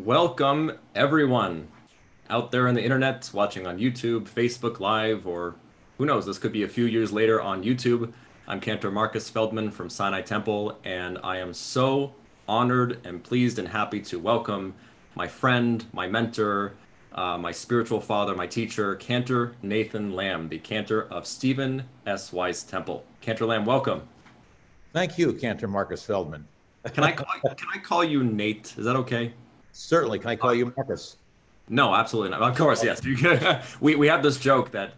Welcome, everyone out there on the internet, watching on YouTube, Facebook Live, or who knows, this could be a few years later on YouTube. I'm Cantor Marcus Feldman from Sinai Temple, and I am so honored and pleased and happy to welcome my friend, my mentor, my spiritual father, my teacher, Cantor Nathan Lam, the Cantor of Stephen S. Weiss Temple. Cantor Lam, welcome. Thank you, Cantor Marcus Feldman. Can I call you Nate? Is that okay? Certainly. Can I call you Marcus? No, absolutely not. Of course, yes. We have this joke that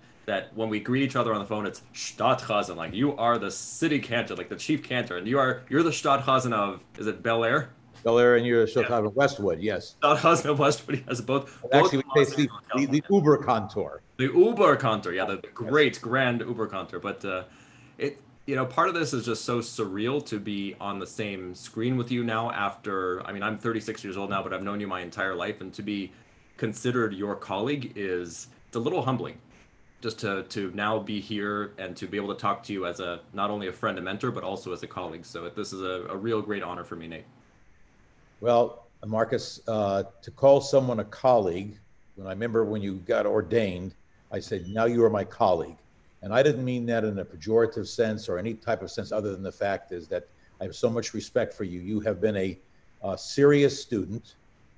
when we greet each other on the phone, it's Stadtchazen, like you are the city cantor, like the chief cantor, and you're the Stadtchazen of, is it Bel Air? Bel Air and you're Yeah. Chicago Westwood, yes. Stadtchazen of Westwood. Yes, both Actually, in we Los say Angeles, the California. Uber Contour. The Uber cantor, yeah, the Yes. great grand Uber cantor. But it part of this is just so surreal to be on the same screen with you now after, I mean, I'm 36 years old now, but I've known you my entire life, and to be considered your colleague is it's a little humbling just to now be here and to be able to talk to you as a not only a friend and mentor but also as a colleague. So this is a real great honor for me, Nate. Well, Marcus, to call someone a colleague, when I remember when you got ordained, I said, now you are my colleague. And I didn't mean that in a pejorative sense or any type of sense other than the fact is that I have so much respect for you. You have been a serious student.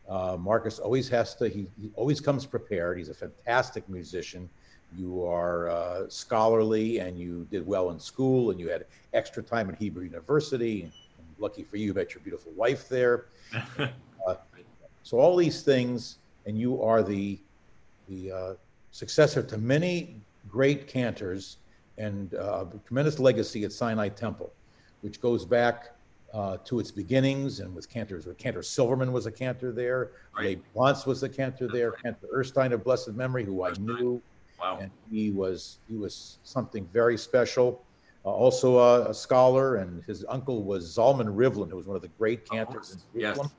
Marcus always he always comes prepared. He's a fantastic musician. You are scholarly and you did well in school and you had extra time at Hebrew University. And lucky for you, you met your beautiful wife there. Uh, so all these things, and you are the successor to many great cantors and a tremendous legacy at Sinai Temple, which goes back to its beginnings and with cantors. Cantor Silverman was a cantor there. Right. Ray Blantz was a cantor there. Right. Cantor Erstein of blessed memory, who I knew. Wow. And he was something very special. Also a scholar, and his uncle was Zalman Rivlin, who was one of the great cantors in Jerusalem.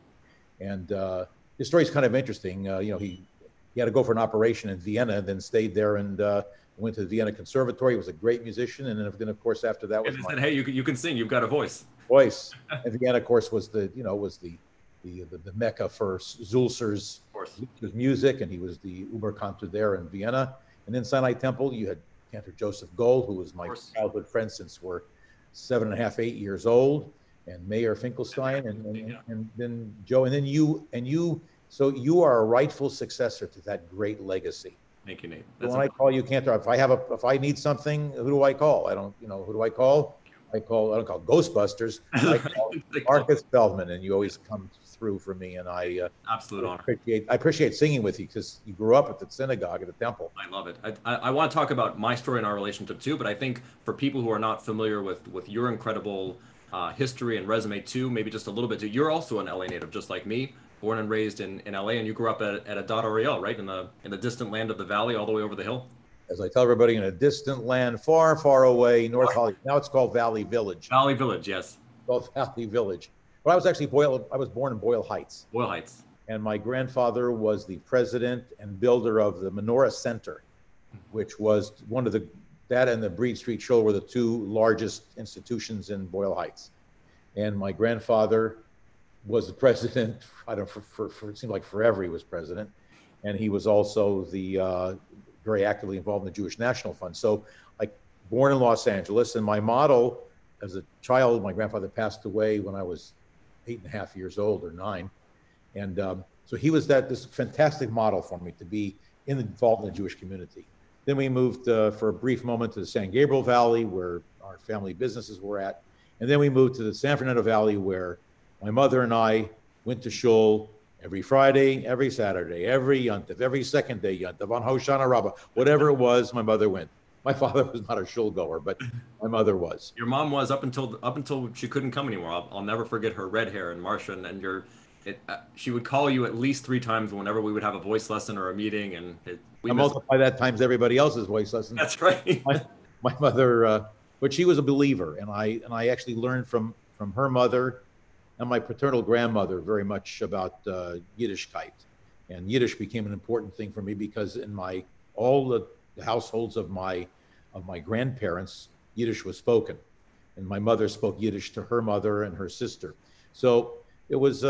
Yes. And his story is kind of interesting. He had to go for an operation in Vienna, then stayed there and went to the Vienna Conservatory. He was a great musician, and then of course after that was And they my said, hey, you can sing, you've got a voice. voice. And Vienna, of course, was the mecca for Zulcer's music, and he was the Oberkantor there in Vienna. And in Sinai Temple, you had Cantor Joseph Gold, who was my childhood friend since we're 7.5, 8 years old, and Mayor Finkelstein, and then Joe, and then you. So you are a rightful successor to that great legacy. Thank you, Nate. So when I call you Cantor, if I need something, who do I call? I don't, who do I call? I don't call Ghostbusters. I call Marcus Feldman, and you always come through for me. And I absolute honor. I appreciate singing with you because you grew up at the synagogue at the temple. I love it. I want to talk about my story and our relationship too, but I think for people who are not familiar with your incredible history and resume too, maybe just a little bit too. You're also an LA native, just like me, born and raised in LA, and you grew up at Adad Ariel, right, in the distant land of the valley, all the way over the hill. As I tell everybody, in a distant land, far, far away, North Hollywood. Now it's called Valley Village. Valley Village, yes. Called Valley Village. But I was actually I was born in Boyle Heights. Boyle Heights. And my grandfather was the president and builder of the Menorah Center, which was one of that and the Breed Street Show were the two largest institutions in Boyle Heights. And my grandfather was the president, I don't know, for it seemed like forever he was president. And he was also very actively involved in the Jewish National Fund. So born in Los Angeles, and my model as a child, my grandfather passed away when I was 8.5 years old or 9. And so he was this fantastic model for me to be involved in the Jewish community. Then we moved for a brief moment to the San Gabriel Valley, where our family businesses were at. And then we moved to the San Fernando Valley, where my mother and I went to shul every Friday, every Saturday, every Yontif, every second day Yontif, on Hoshana Rabbah, whatever it was, my mother went. My father was not a shul goer, but my mother was. Your mom was up until she couldn't come anymore. I'll never forget her red hair and Marcia and she would call you at least 3 times whenever we would have a voice lesson or a meeting, and we multiply that times everybody else's voice lesson. That's right. my mother, but she was a believer, and I actually learned from her mother and my paternal grandmother very much about Yiddishkeit, and Yiddish became an important thing for me because in all the households of my grandparents, Yiddish was spoken, and my mother spoke Yiddish to her mother and her sister. So it was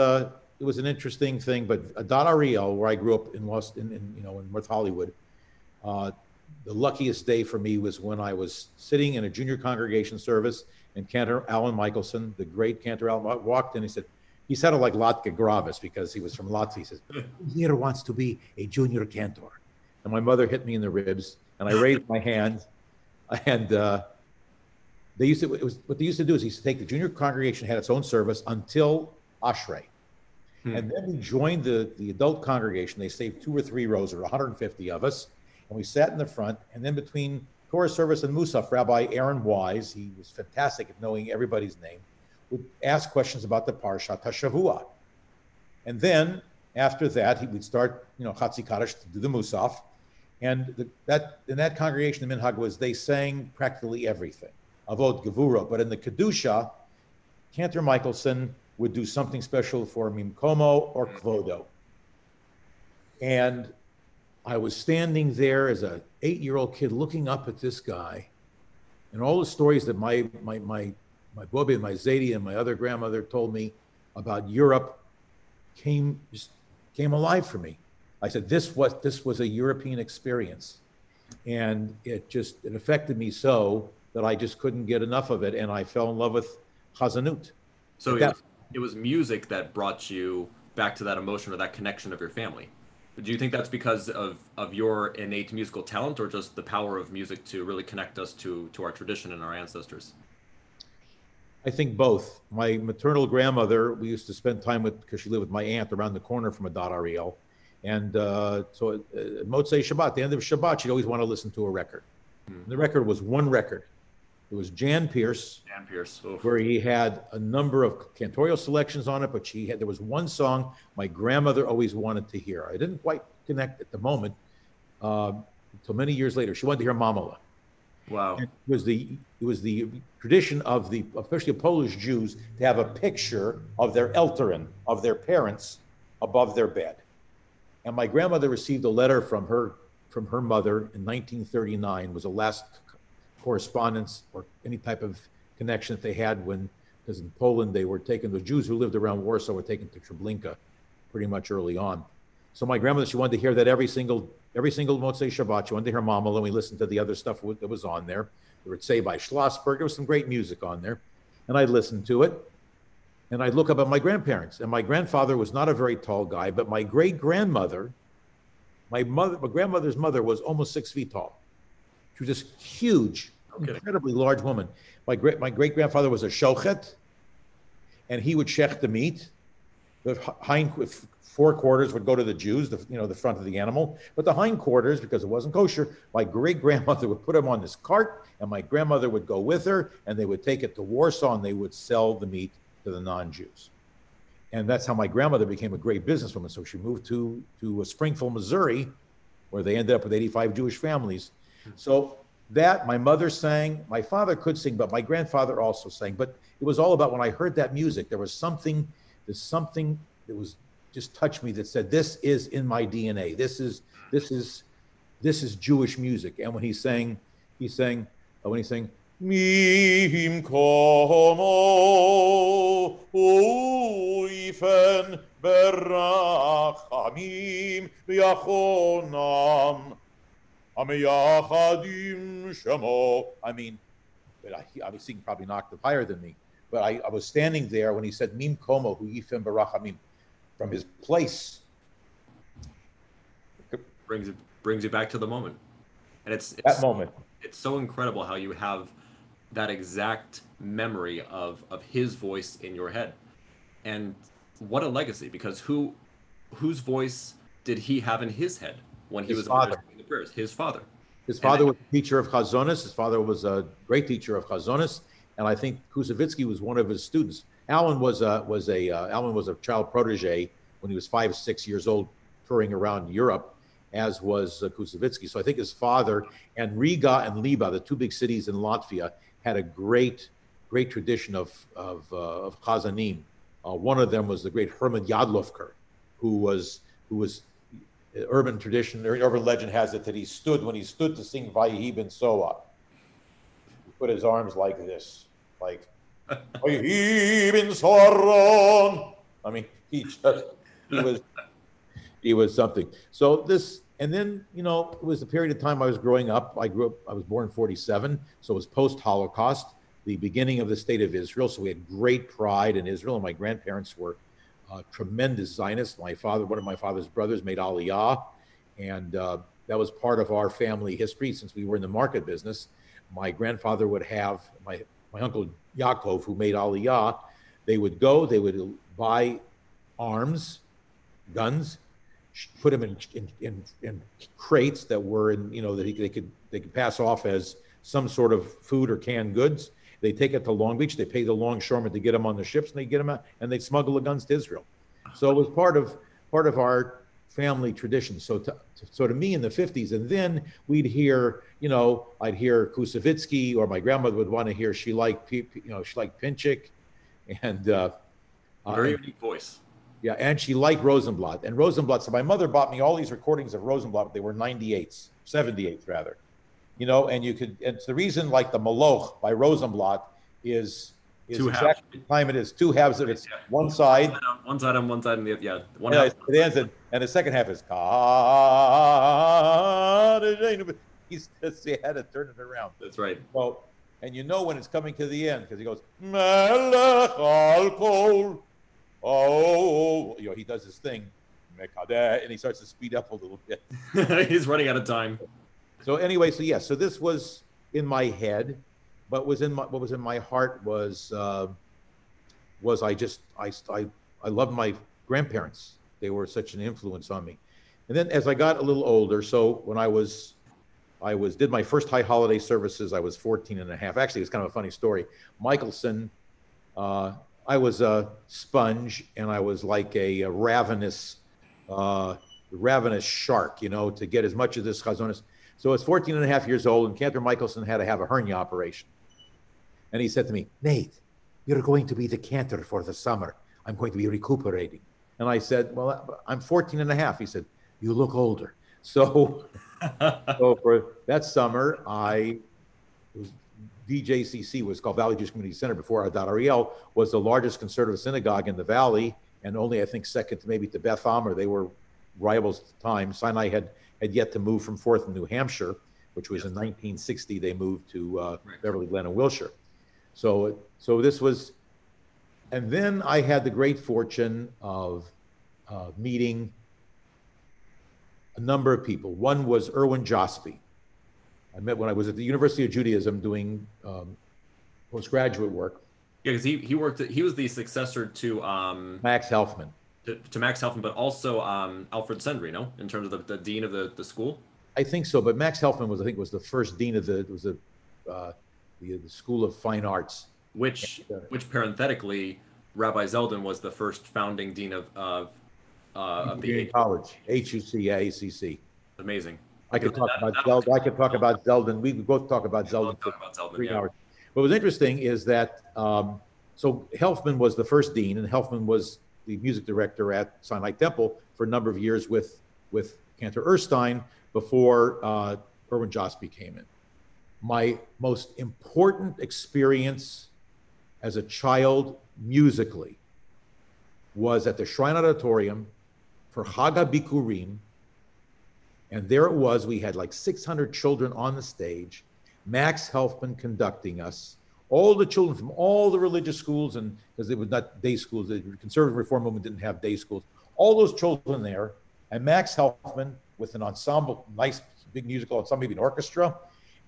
it was an interesting thing, but Adad Ariel, where I grew up in in North Hollywood, the luckiest day for me was when I was sitting in a junior congregation service, and Cantor Alan Michelson, the great Cantor Alan, walked in. He sounded like Latka Gravis because he was from Latvia. He says, "Who here wants to be a junior cantor?" And my mother hit me in the ribs, and I raised my hand, and what they used to do is he used to take the junior congregation had its own service until Ashrei. And then we joined the adult congregation. They saved 2 or 3 rows, or 150 of us, and we sat in the front. And then between Torah service and Musaf, Rabbi Aaron Wise, he was fantastic at knowing everybody's name, would ask questions about the Parshat HaShavua. And then after that, he would start, Chatzi Kaddish to do the Musaf. And in that congregation, the minhag was they sang practically everything, Avot Gevura. But in the Kedusha, Cantor Michelson would do something special for Mimkomo or Kvodo. And I was standing there as an 8-year-old kid looking up at this guy, and all the stories that my Bobby and my Zadie and my other grandmother told me about Europe came alive for me. I said, this was a European experience. And it affected me so that I just couldn't get enough of it. And I fell in love with Chazanut. So it was music that brought you back to that emotion or that connection of your family. Do you think that's because of your innate musical talent, or just the power of music to really connect us to our tradition and our ancestors? I think both. My maternal grandmother, we used to spend time with, because she lived with my aunt around the corner from Adad Ariel. And so at Motzei Shabbat, the end of Shabbat, she'd always want to listen to a record. The record was one record. It was Jan Pierce. Jan Pierce. Oof. Where he had a number of cantorial selections on it, but there was one song my grandmother always wanted to hear. I didn't quite connect at the moment until many years later. She wanted to hear Mamala. Wow. And it was the tradition of especially Polish Jews, to have a picture of their Elterin, of their parents, above their bed. And my grandmother received a letter from her mother in 1939. Was the last correspondence or any type of connection that they had because in Poland the Jews who lived around Warsaw were taken to Treblinka pretty much early on. So my grandmother, she wanted to hear that every single Motzei Shabbat. She wanted to hear Mamala, and we listened to the other stuff that was on there. They were say by Schlossberg. There was some great music on there, and I'd listen to it. And I'd look up at my grandparents, and my grandfather was not a very tall guy, but my great-grandmother, my grandmother's mother was almost 6 feet tall. She was just huge, incredibly large woman. My great-grandfather was a shochet, and he would shech the meat. The forequarters would go to the Jews, the front of the animal. But the hindquarters, because it wasn't kosher, my great-grandmother would put them on this cart, and my grandmother would go with her, and they would take it to Warsaw, and they would sell the meat to the non-Jews. And that's how my grandmother became a great businesswoman. So she moved to Springfield, Missouri, where they ended up with 85 Jewish families. So that, my mother sang, my father could sing, but my grandfather also sang. But it was all about, when I heard that music, there's something that was just touched me, that said, this is in my DNA. This is Jewish music. And when he sang, Mim komo uifen berachamim yachonam amayachadim shemo. I mean, I was singing probably an octave higher than me, but I was standing there when he said Mim komo uifen berachamim from his place. Brings you back to the moment, and it's that moment. It's so incredible how you have that exact memory of his voice in your head. And what a legacy, because whose voice did he have in his head when he was father. The prayers? His father. His father was a teacher of Chazonis. His father was a great teacher of Chazonis, and I think Kusevitsky was one of his students. Alan was a child protege when he was 5, 6 years old, touring around Europe, as was Kusevitsky. So I think his father, and Riga and Liba, the 2 big cities in Latvia, had a great tradition of Chazanim. One of them was the great Herman Yadlovker, who was urban tradition, or urban legend has it that when he stood to sing Vayehi ben Soa, he put his arms like this, like Vayehi ben Soaron. I mean, he just, he was, he was something. So this, and then, you know, it was the period of time I was growing up. I was born in 47. So it was post-Holocaust, the beginning of the state of Israel. So we had great pride in Israel, and my grandparents were tremendous Zionists. My father, one of my father's brothers made Aliyah, and that was part of our family history since we were in the market business. My grandfather would have, my uncle Yaakov, who made Aliyah, they would go, they would buy arms, guns, put them in crates that were in, you know, that they could pass off as some sort of food or canned goods. They take it to Long Beach. They pay the longshoremen to get them on the ships, and they get them out, and they smuggle the guns to Israel. So it was part of our family tradition. So to me in the 50s, and then we'd hear, you know, I'd hear Kusevitsky, or my grandmother would want to hear she liked Pinchik, and very unique voice. Yeah, and she liked Rosenblatt. And Rosenblatt, so my mother bought me all these recordings of Rosenblatt. They were 98s, 78s rather. You know, and you could, and it's the reason, like the Moloch by Rosenblatt is exactly the time it is. Two halves of it. One side. One side on one side, and the other, yeah. One yeah, half. it ends, and the second half is he had to turn it around. That's right. Well, and you know when it's coming to the end, because he goes, Melech al kol. Oh, you know, he does his thing, and he starts to speed up a little bit. He's running out of time. So anyway, so yes, so this was in my head, but what was in my heart was I loved my grandparents. They were such an influence on me. And then as I got a little older, so when I did my first high holiday services, I was 14 and a half. Actually, it's kind of a funny story. Michelson, I was a sponge, and I was like a ravenous shark, you know, to get as much of this chazonis. So I was 14 and a half years old, and Cantor Michelson had to have a hernia operation. And he said to me, Nate, you're going to be the Cantor for the summer. I'm going to be recuperating. And I said, well, I'm 14 and a half. He said, you look older. So, so for that summer, VJCC was called Valley Jewish Community Center before Adat Ariel, was the largest conservative synagogue in the Valley, and only, I think, second to maybe to Beth Amr. They were rivals at the time. Sinai had yet to move from Fourth in New Hampshire, which was in 1960. They moved to Beverly Glen and Wilshire. So this was, and then I had the great fortune of meeting a number of people. One was Erwin Jospe. I met when I was at the University of Judaism doing postgraduate work. Yeah, because he was the successor to Max Helfman. To Max Helfman, but also Alfred Sendry, no, in terms of the dean of the school. I think so, but Max Helfman was the first dean of the School of Fine Arts. Which parenthetically, Rabbi Zeldin was the first founding dean of the college, HUC, yeah, ACC. Amazing. I could talk about Zeldin. I could talk about Zeldin. We could both talk about Zeldin for 3 hours. What was interesting is that so Helfman was the first dean, and Helfman was the music director at Sinai Temple for a number of years with Cantor Erstein before Erwin Jospe came in. My most important experience as a child musically was at the Shrine Auditorium for Chag HaBikurim. And there it was, we had like 600 children on the stage, Max Helfman conducting us, all the children from all the religious schools, and because it was not day schools, the conservative reform movement didn't have day schools, all those children there, and Max Helfman with an ensemble, nice big musical ensemble, maybe an orchestra,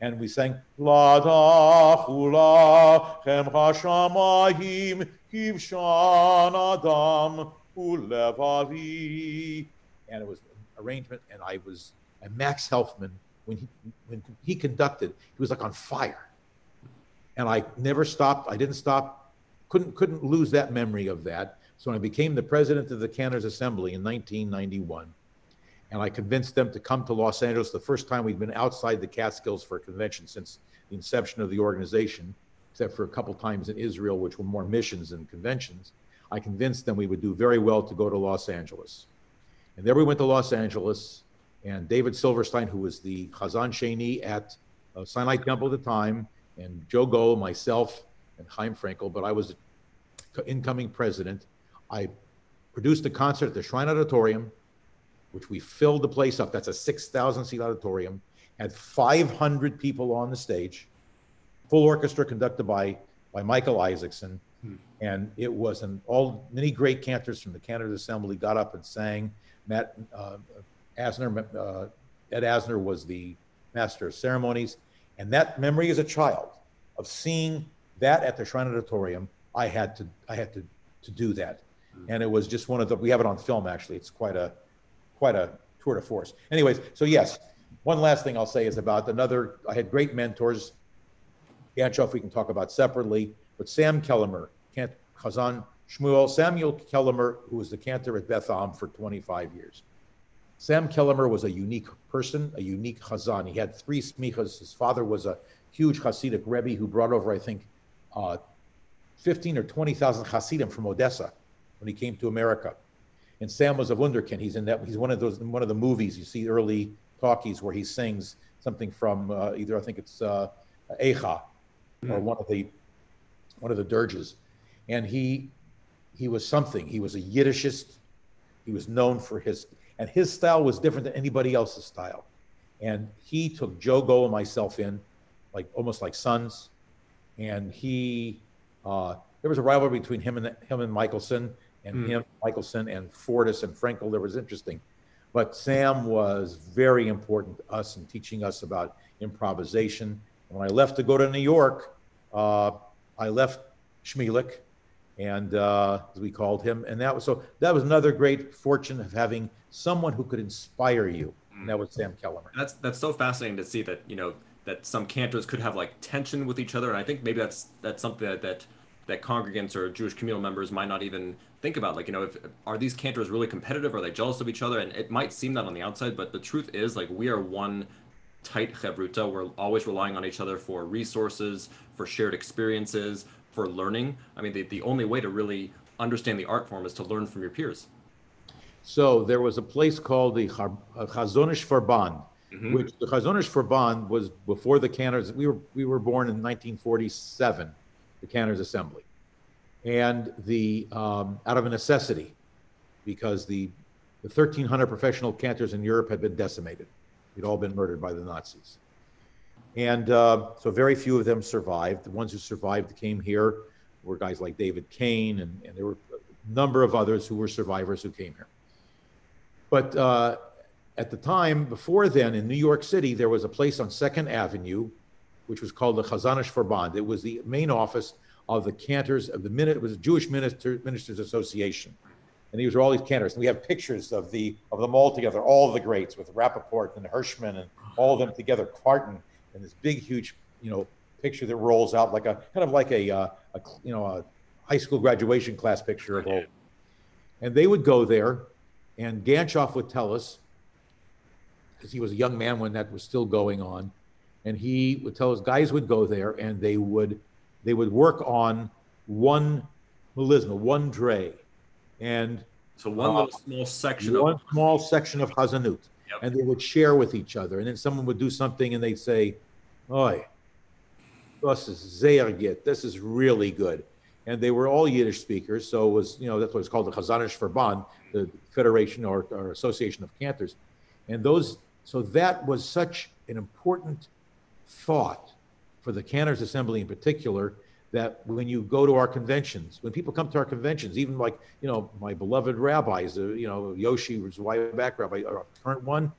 and we sang, La da hula chem hashamayim kivshan adam ulevavi, and it was arrangement, and Max Helfman, when he conducted, he was like on fire, and I never stopped. I didn't stop. Couldn't lose that memory of that. So when I became the president of the Cantors Assembly in 1991, and I convinced them to come to Los Angeles, the first time we'd been outside the Catskills for a convention since the inception of the organization, except for a couple times in Israel, which were more missions than conventions. I convinced them we would do very well to go to Los Angeles. And there we went to Los Angeles, and David Silverstein, who was the Chazan Sheni at Sinai Temple at the time, and Joe Gold, myself, and Chaim Frankel, but I was the incoming president. I produced a concert at the Shrine Auditorium, which we filled the place up. That's a 6,000 seat auditorium, had 500 people on the stage, full orchestra conducted by Michael Isaacson. And it was many great cantors from the Cantors Assembly got up and sang. Ed Asner was the master of ceremonies. And that memory as a child of seeing that at the Shrine Auditorium, I had to do that. And it was just we have it on film, actually. It's quite a tour de force. Anyways, so yes, one last thing I'll say is about I had great mentors. Ganchoff we can talk about separately, but Sam Kellemer, Chazan Shmuel, Samuel Kellemer, who was the cantor at Beth Am for 25 years. Sam Kellemer was a unique person, a unique Chazan. He had 3 smichas. His father was a huge Hasidic Rebbe who brought over, I think, 15 or 20,000 Hasidim from Odessa when he came to America. And Sam was a wunderkind. He's one of the movies you see, early talkies, where he sings something from either, I think it's Eicha, or one of the dirges. And he was something. He was a Yiddishist. He was known for his style was different than anybody else's style. And he took Joe Go and myself in, almost like sons. And there was a rivalry between him and Michelson, and Michelson and Fortis and Frankel. There was interesting. But Sam was very important to us in teaching us about improvisation. And when I left to go to New York, I left Shmielik, and as we called him, and that was another great fortune of having someone who could inspire you, and that was Sam Kellemer. That's so fascinating to see that that some cantors could have tension with each other, and I think maybe that's something that congregants or Jewish communal members might not even think about. Are these cantors really competitive? Are they jealous of each other? And it might seem that on the outside, but the truth is we are one tight chevruta. We're always relying on each other for resources, for shared experiences, for learning. I mean, the only way to really understand the art form is to learn from your peers. So there was a place called the Chazonish Verband, which the Chazonish Verband was before the Cantors. We were born in 1947, the Cantors Assembly, and out of a necessity, because the 1,300 professional cantors in Europe had been decimated. They'd all been murdered by the Nazis. And so very few of them survived. The ones who survived came here were guys like David Kane, and there were a number of others who were survivors who came here. But at the time, before then, in New York City, there was a place on 2nd Avenue, which was called the Chazanish Verband. It was the main office of the cantors of it was a Jewish Ministers Association. And these were all these cantors. And we have pictures of them all together, all of the greats, with Rappaport and Hirschman and all of them together, Carton, and this big, huge, picture that rolls out like a high school graduation class picture of all. And they would go there, and Ganchoff would tell us, because he was a young man when that was still going on, and he would tell us guys would go there and they would work on one melisma, one dray, and so one little small section of Hazanut, and they would share with each other, and then someone would do something and they'd say, "Oi, this is sehr gut. This is really good." And they were all Yiddish speakers, so it was, that's what it's called, the Chazanish Verband, the Federation or Association of Cantors. And so that was such an important thought for the Cantors Assembly in particular, that when you go to our conventions, when people come to our conventions, even my beloved rabbis, Yoshi was back rabbi, our current one,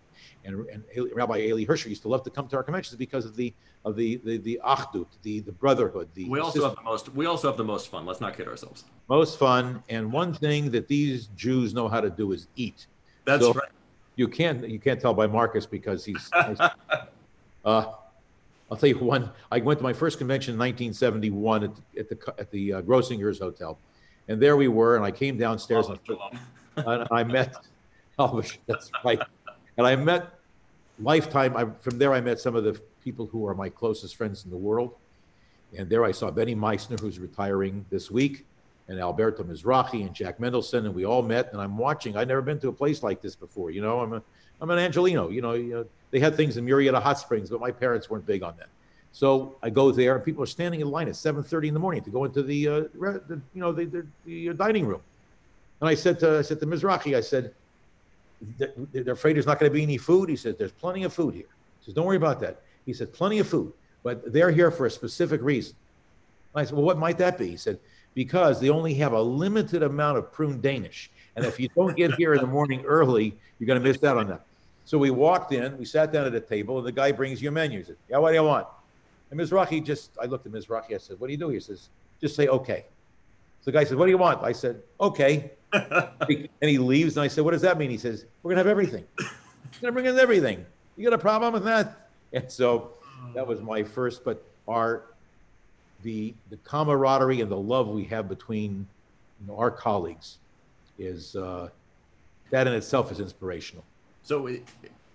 and Rabbi Eli Hirscher used to love to come to our conventions because of the achdut, the brotherhood. We also have the most fun. Let's not kid ourselves. Most fun, and one thing that these Jews know how to do is eat. That's right. You can't tell by Marcus because he's. I'll tell you one. I went to my first convention in 1971 at the Grossinger's Hotel, and there we were. And I came downstairs and I met. Oh, that's right. And I met Lifetime. From there, I met some of the people who are my closest friends in the world. And there I saw Benny Meissner, who's retiring this week, and Alberto Mizrahi and Jack Mendelson, and we all met. And I'm watching. I'd never been to a place like this before. I'm an Angelino. They had things in Murrieta Hot Springs, but my parents weren't big on that. So I go there, and people are standing in line at 7:30 in the morning to go into the dining room. And I said to Mizrahi, I said, they're afraid there's not going to be any food. He said, there's plenty of food here. He says, don't worry about that. He said, plenty of food, but they're here for a specific reason. And I said, well, what might that be? He said, because they only have a limited amount of prune Danish. And if you don't get here in the morning early, you're going to miss out on that. So we walked in, we sat down at a table, and the guy brings you a menu. He said, yeah, what do you want? And Mizrahi I looked at Mizrahi, I said, what do you do? He says, just say, okay. So the guy said, what do you want? I said, okay. And he leaves, and I said, what does that mean? He says, we're going to have everything. We're going to bring in everything. You got a problem with that? And so that was my first, but the camaraderie and the love we have between our colleagues is, that in itself is inspirational. So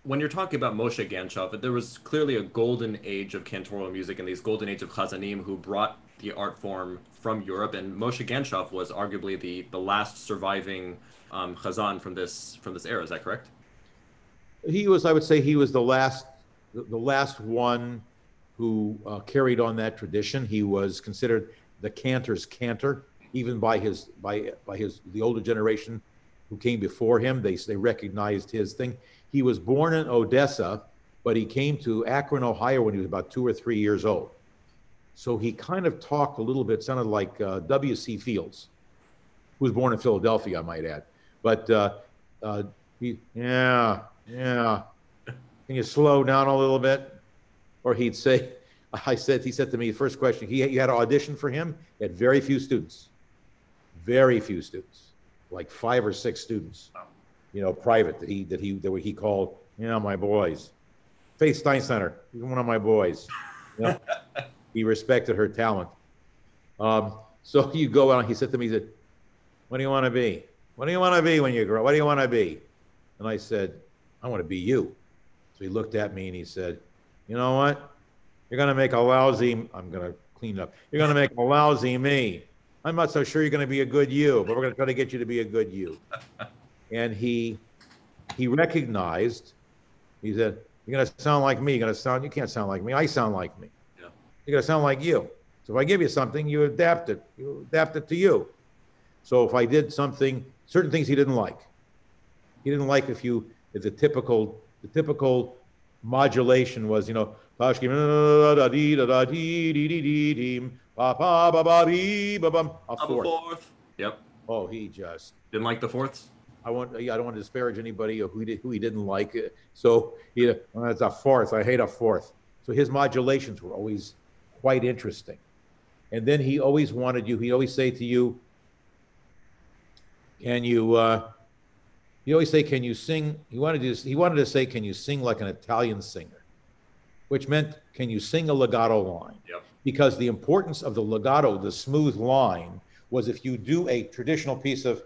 when you're talking about Moshe Ganshov, there was clearly a golden age of cantorial music and these golden age of chazanim who brought the art form from Europe, and Moshe Ganshov was arguably the last surviving chazan from this era. Is that correct? He was, I would say, he was the last one who carried on that tradition. He was considered the Cantor's Cantor, even by the older generation who came before him. They recognized his thing. He was born in Odessa, but he came to Akron, Ohio when he was about 2 or 3 years old. So he kind of talked a little bit, sounded like W.C. Fields, who was born in Philadelphia, I might add. But yeah, can you slow down a little bit? Or he'd say, he said to me, the first question, you had an audition for him, he had very few students, like 5 or 6 students, private that he called, my boys. Faith Steinsteiner, he's one of my boys. He respected her talent. So you go out, he said to me, he said, what do you want to be? What do you want to be when you grow up? What do you want to be? And I said, I want to be you. So he looked at me and he said, you know what? You're going to make a lousy, I'm going to clean it up. You're going to make a lousy me. I'm not so sure you're going to be a good you, but we're going to try to get you to be a good you. And he recognized, he said, you're going to sound like me. You can't sound like me. I sound like me. Yeah. You're going to sound like you. So if I give you something, you adapt it. You adapt it to you. So if I did something, certain things he didn't like. He didn't like if the typical modulation was, a fourth. Yep. Oh, he just didn't like the fourths. I don't want to disparage anybody who he didn't like. So it's a fourth. I hate a fourth. So his modulations were always quite interesting. And then he always wanted you. He'd always say to you, "Can you?" He always say, "Can you sing?" He wanted to say, "Can you sing like an Italian singer?" Which meant, "Can you sing a legato line?" Yep. Because the importance of the legato, the smooth line, was if you do a traditional piece of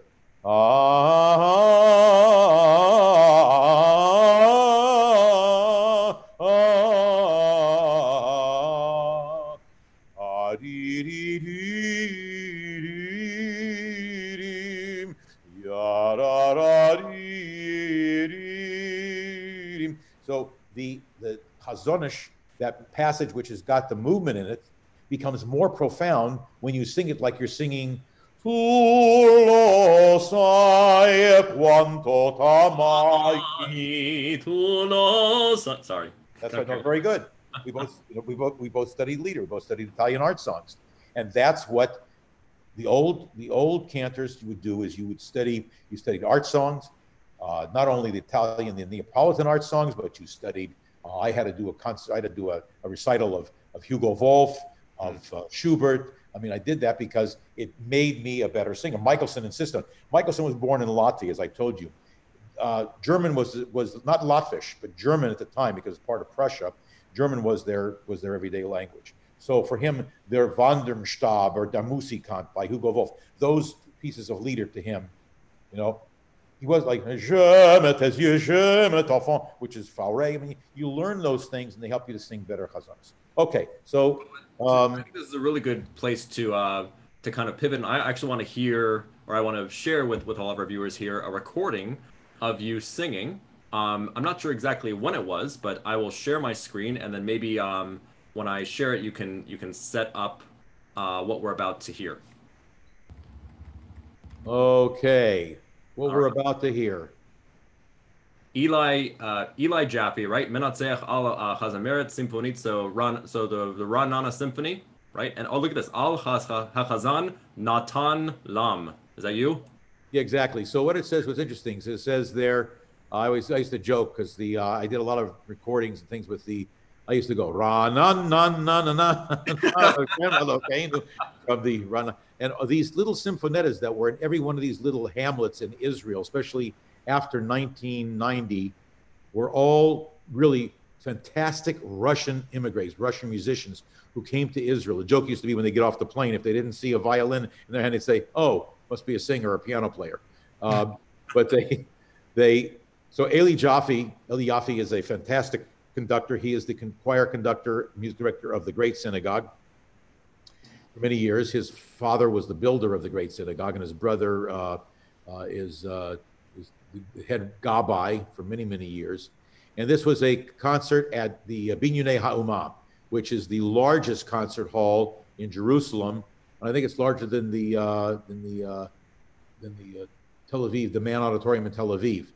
so the Chazonish, that passage which has got the movement in it, becomes more profound when you sing it like you're singing Tu lo sai quanto t'amai. Sorry. That's right. No, very good. We both studied lieder. We both studied Italian art songs, and that's what the old cantors would do. Is you studied art songs, not only the Italian, the Neapolitan art songs, but you studied. I had to do a concert. I had to do a recital of Hugo Wolf, of Schubert. I mean, I did that because it made me a better singer. Michelson insisted. Michelson was born in Latvia, as I told you. German was not Latvish, but German at the time, because it's part of Prussia. German was their everyday language. So for him, their Wanderstab or Der Musikant by Hugo Wolf, those pieces of lieder to him, he was like Je m'étais yeux, je m'étais enfant, which is Fauré. I mean, you learn those things and they help you to sing better chazanas. Okay, so I think this is a really good place to kind of pivot. And I actually want to hear, or I want to share with all of our viewers here, a recording of you singing. I'm not sure exactly when it was, but I will share my screen, and then maybe when I share it, you can set up what we're about to hear. Okay, what All we're right. about to hear. Eli Jaffe, right? Menatzeach al Chazameret Symphonit. So the Ranana Symphony, right? And oh, look at this. Al Hachazan Natan Lam. Is that you? Yeah, exactly. So what it says, what's interesting, is it says there, I used to joke because I did a lot of recordings and things with I used to go ra na na na na na from the run, and these little symphonettas that were in every one of these little hamlets in Israel, especially after 1990, were all really fantastic Russian immigrants, Russian musicians who came to Israel. The joke used to be when they get off the plane, if they didn't see a violin in their hand, they'd say, "Oh, must be a singer or a piano player." But so Eli Jaffe is a fantastic conductor. He is the choir conductor, music director of the Great Synagogue for many years. His father was the builder of the Great Synagogue, and his brother is the head gabbai for many, many years. And this was a concert at the Binyunei Ha'umah, which is the largest concert hall in Jerusalem. And I think it's larger than the Tel Aviv, the Mann Auditorium in Tel Aviv.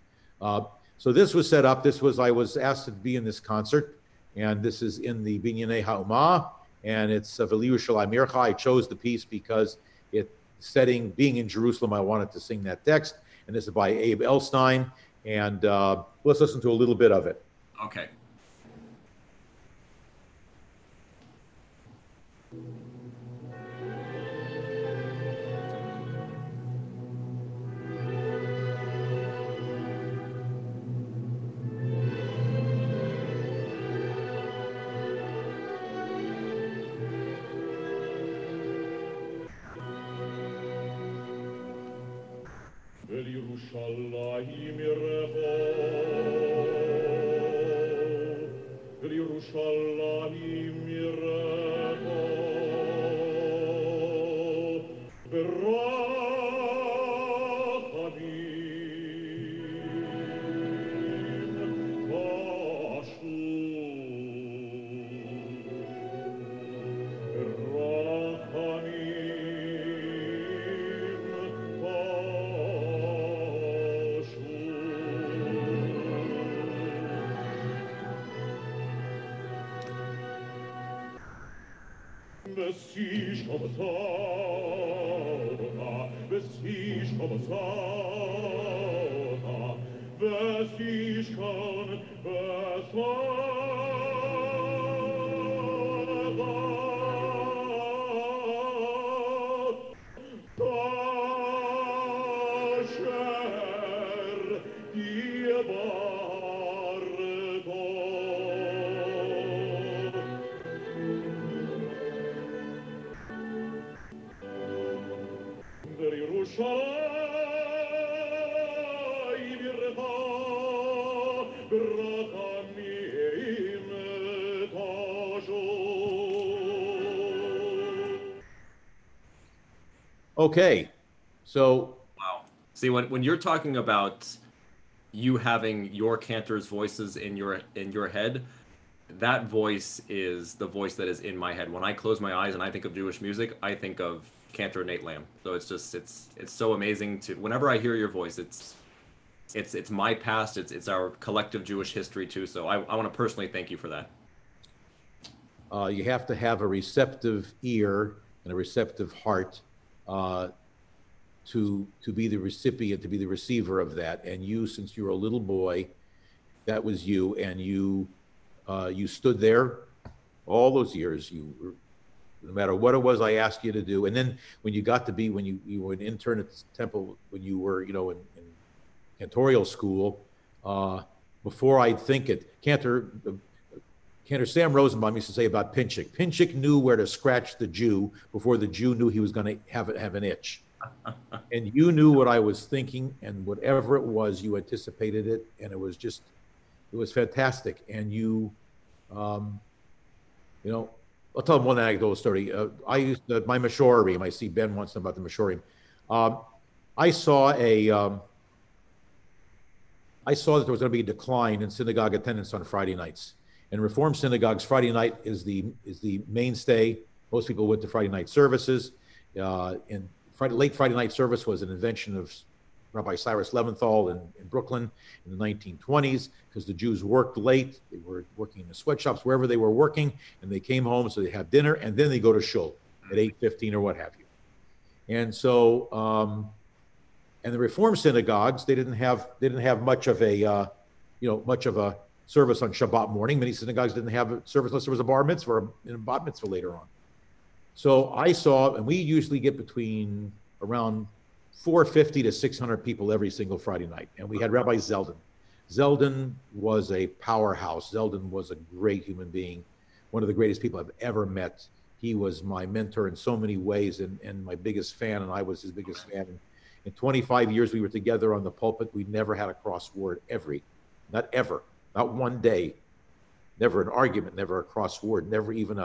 So this was set up. I was asked to be in this concert, and this is in the Binyunei Ha'umah, and it's V'li Yerushalayim Mircha. I chose the piece because being in Jerusalem, I wanted to sing that text, and this is by Abe Elstein, and let's listen to a little bit of it. Okay. ולירושלים ירחו, ולירושלים ירחו, ברחמים פשטו, Vesish Kobzona, Vesish Kobzona, Vesish Kon Asher Yebargo. Okay, so Wow. See, when you're talking about you having your cantor's voices in your head, that voice is the voice that is in my head. When I close my eyes and I think of Jewish music, I think of Cantor Nate Lam. So it's so amazing to whenever I hear your voice, it's my past, it's our collective Jewish history too. So I want to personally thank you for that. You have to have a receptive ear and a receptive heart to be the recipient, to be the receiver of that. And you, since you were a little boy, that was you, and you stood there all those years. No matter what it was I asked you to do, and then when you got to be when you were an intern at the temple, when you were in cantorial school, before I'd think it, Cantor Sam Rosenbaum used to say about Pinchik. Pinchik knew where to scratch the Jew before the Jew knew he was going to have an itch. And you knew what I was thinking, and whatever it was, you anticipated it, and it was fantastic. And I'll tell one anecdotal story. I used my Meshorim. I see Ben wants to know about the Meshorim. I saw that there was going to be a decline in synagogue attendance on Friday nights. In Reform synagogues, Friday night is the mainstay. Most people went to Friday night services. And late Friday night service was an invention of Rabbi Cyrus Leventhal in Brooklyn in the 1920s, because the Jews worked late. They were working in the sweatshops, wherever they were working, and they came home, so they have dinner, and then they go to shul at 8:15 or what have you. And so, and the Reform synagogues, they didn't have much of a, much of a service on Shabbat morning. Many synagogues didn't have a service unless there was a bar mitzvah or a bat mitzvah later on. So I saw, and we usually get between around 450 to 600 people every single Friday night. And we had Rabbi Zeldin. Zeldin was a powerhouse. Zeldin was a great human being, one of the greatest people I've ever met. He was my mentor in so many ways, and my biggest fan, and I was his biggest fan. In 25 years we were together on the pulpit. We never had a cross word not ever, not one day, never an argument, never a cross word, never even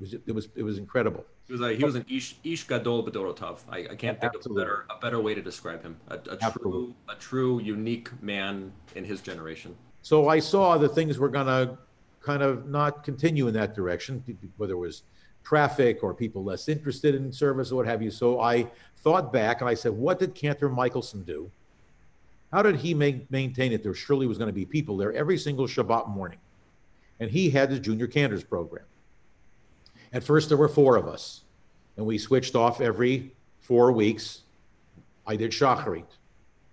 it was incredible. He was an ish gadol b'dorotav. I can't think of a better way to describe him. A true unique man in his generation. So I saw that things were going to kind of not continue in that direction, whether it was traffic or people less interested in service or what have you. So I thought back and I said, what did Cantor Michelson do? How did he maintain it? There surely was going to be people there every single Shabbat morning. And he had his junior Cantors program. At first, there were 4 of us, and we switched off every 4 weeks. I did Shacharit,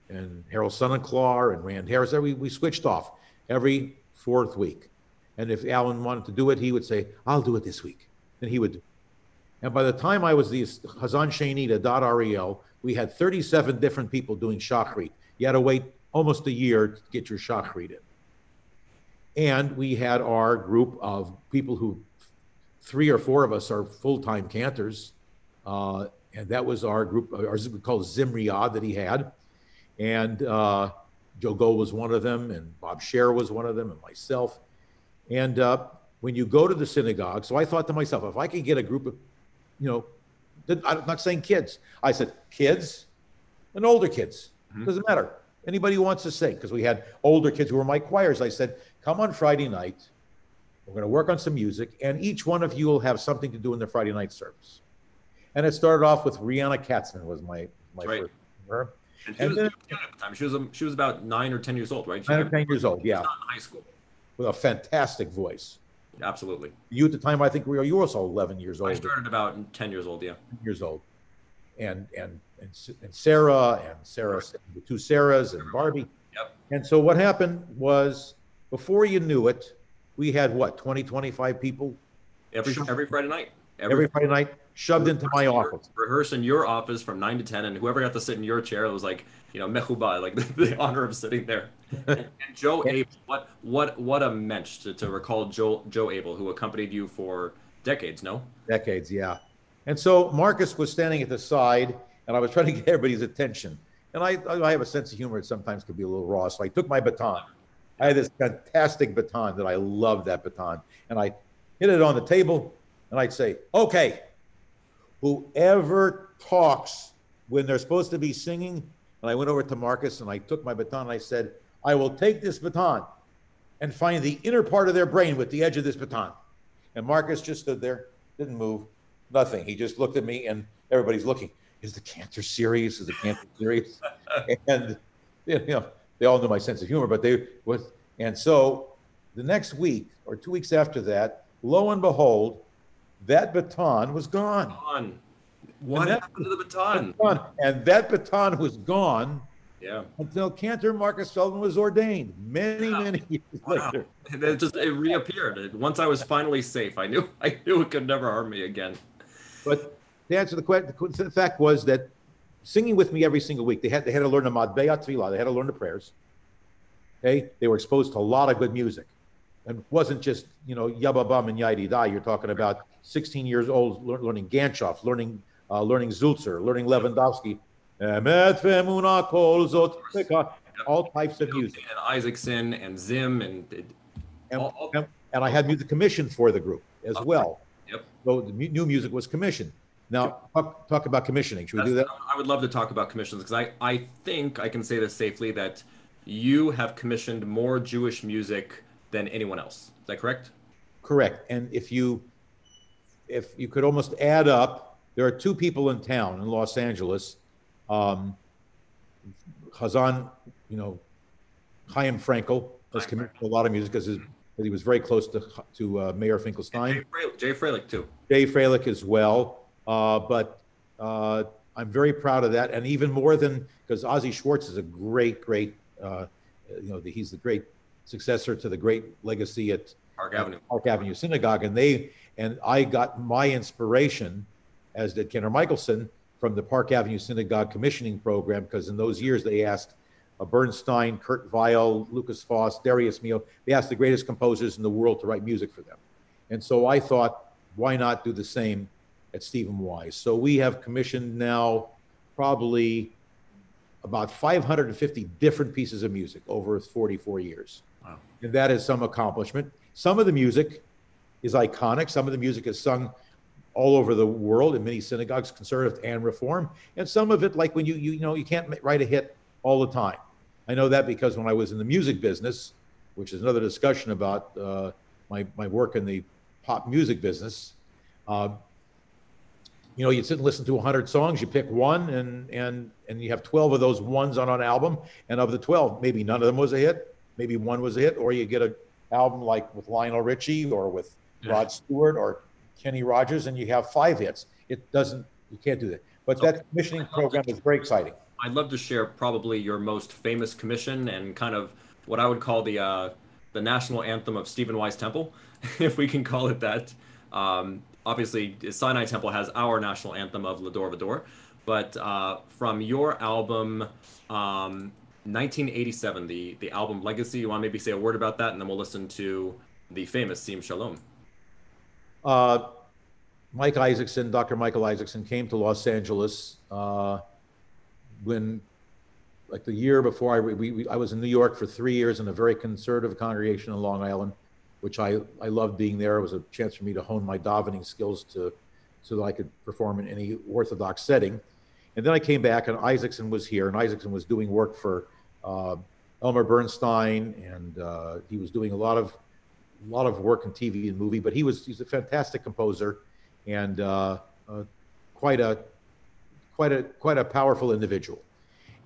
and Harold Sonnenclaw and Rand Harris. We switched off every 4th week. And if Alan wanted to do it, he would say, I'll do it this week. And he would. And by the time I was the Hazan Sheni to Dad Ariel, we had 37 different people doing Shacharit. You had to wait almost a year to get your Shacharit in. And we had our group of people who 3 or 4 of us are full-time Cantors, and that was our group. We called Zimriyad that he had, and Joe Gold was one of them, and Bob Scher was one of them, and myself. And when you go to the synagogue, so I thought to myself, if I could get a group of, I'm not saying kids. I said kids and older kids. Doesn't matter. Anybody who wants to sing, because we had older kids who were my choirs. I said, come on Friday night. We're going to work on some music, and each one of you will have something to do in the Friday night service. And it started off with Rihanna Katzman was my right. first. And then, at the time. She was about 9 or 10 years old, right? 9 or 10 years old, yeah. Not in high school. With a fantastic voice. Absolutely. You at the time, I think you were also 11 years old. I started about 10 years old, yeah. 10 years old. And Sarah, the 2 Sarahs, and Barbie. Yep. And so what happened was, before you knew it, we had 20, 25 people? Every Friday night. Every Friday night, shoved into my office. Rehearse in your office from 9 to 10, and whoever got to sit in your chair, it was like, mechuba, like the honor of sitting there. And Joe Abel, what a mensch to recall Joe Abel, who accompanied you for decades, no? Decades, yeah. And so Marcus was standing at the side, and I was trying to get everybody's attention. And I have a sense of humor that sometimes could be a little raw, so I took my baton. I had this fantastic baton that I loved, that baton. And I hit it on the table, and I'd say, okay, whoever talks when they're supposed to be singing, and I went over to Marcus, and I took my baton, and I said, I will take this baton and find the inner part of their brain with the edge of this baton. And Marcus just stood there, didn't move, nothing. He just looked at me, and everybody's looking. Is the Cantor serious? Is the Cantor serious? And, they all knew my sense of humor, but and so the next week or 2 weeks after that, lo and behold, that baton was gone. What happened to the baton? And that baton was gone Yeah. Until Cantor Marcus Feldman was ordained many years later. And then it reappeared. Once I was finally safe, I knew it could never harm me again. But to answer the question, the fact was that singing with me every single week, they had to learn the Madbeat Tefillah, they had to learn the prayers. Okay? They were exposed to a lot of good music. And it wasn't just, Yabba Bum and Yadi Da. You're talking about 16 years old learning Ganshoff, learning Zulzer, learning Lewandowski. All types of music. And Isaacson and Zim and I had music commissioned for the group as well. Yep. So the new music was commissioned. Now, talk about commissioning. Should we do that? I would love to talk about commissions because I think I can say this safely that you have commissioned more Jewish music than anyone else. Is that correct? Correct. And if you could almost add up there are two people in town in Los Angeles. Um, Hazan, you know, Chaim Frankel has commissioned a lot of music because he was very close to Mayor Finkelstein. Jay Freilich too. Jay Freilich as well. But I'm very proud of that. And even more than, because Ozzy Schwartz is a great, he's the great successor to the great legacy at Park Avenue Synagogue. And I got my inspiration, as did Kenner Michelson, from the Park Avenue Synagogue commissioning program, because in those years they asked Bernstein, Kurt Weill, Lucas Foss, Darius Milhaud, they asked the greatest composers in the world to write music for them. And so I thought, why not do the same at Stephen Wise? So we have commissioned now probably about 550 different pieces of music over 44 years. Wow. And that is some accomplishment. Some of the music is iconic. Some of the music is sung all over the world in many synagogues, conservative and reform. And some of it, like when you can't write a hit all the time. I know that because when I was in the music business, which is another discussion about my work in the pop music business, you'd sit and listen to 100 songs, you pick one, and you have 12 of those ones on an album, and of the 12, maybe none of them was a hit, maybe one was a hit, or you get an album like with Lionel Richie or with Rod Stewart or Kenny Rogers, and you have 5 hits. You can't do that. But that commissioning program is very exciting. I'd love to share probably your most famous commission and kind of what I would call the national anthem of Stephen Wise Temple, if we can call it that. Obviously, Sinai Temple has our national anthem of L'Ador V'Ador, but from your album, 1987, the album Legacy, you want to maybe say a word about that, and then we'll listen to the famous Sim Shalom. Mike Isaacson, Dr. Michael Isaacson, came to Los Angeles when, like the year before, I was in New York for 3 years in a very conservative congregation in Long Island, which I loved being there. It was a chance for me to hone my davening skills so that I could perform in any Orthodox setting. And then I came back, and Isaacson was here, and Isaacson was doing work for Elmer Bernstein, and he was doing a lot of work in TV and movie. But he's a fantastic composer, and quite a powerful individual.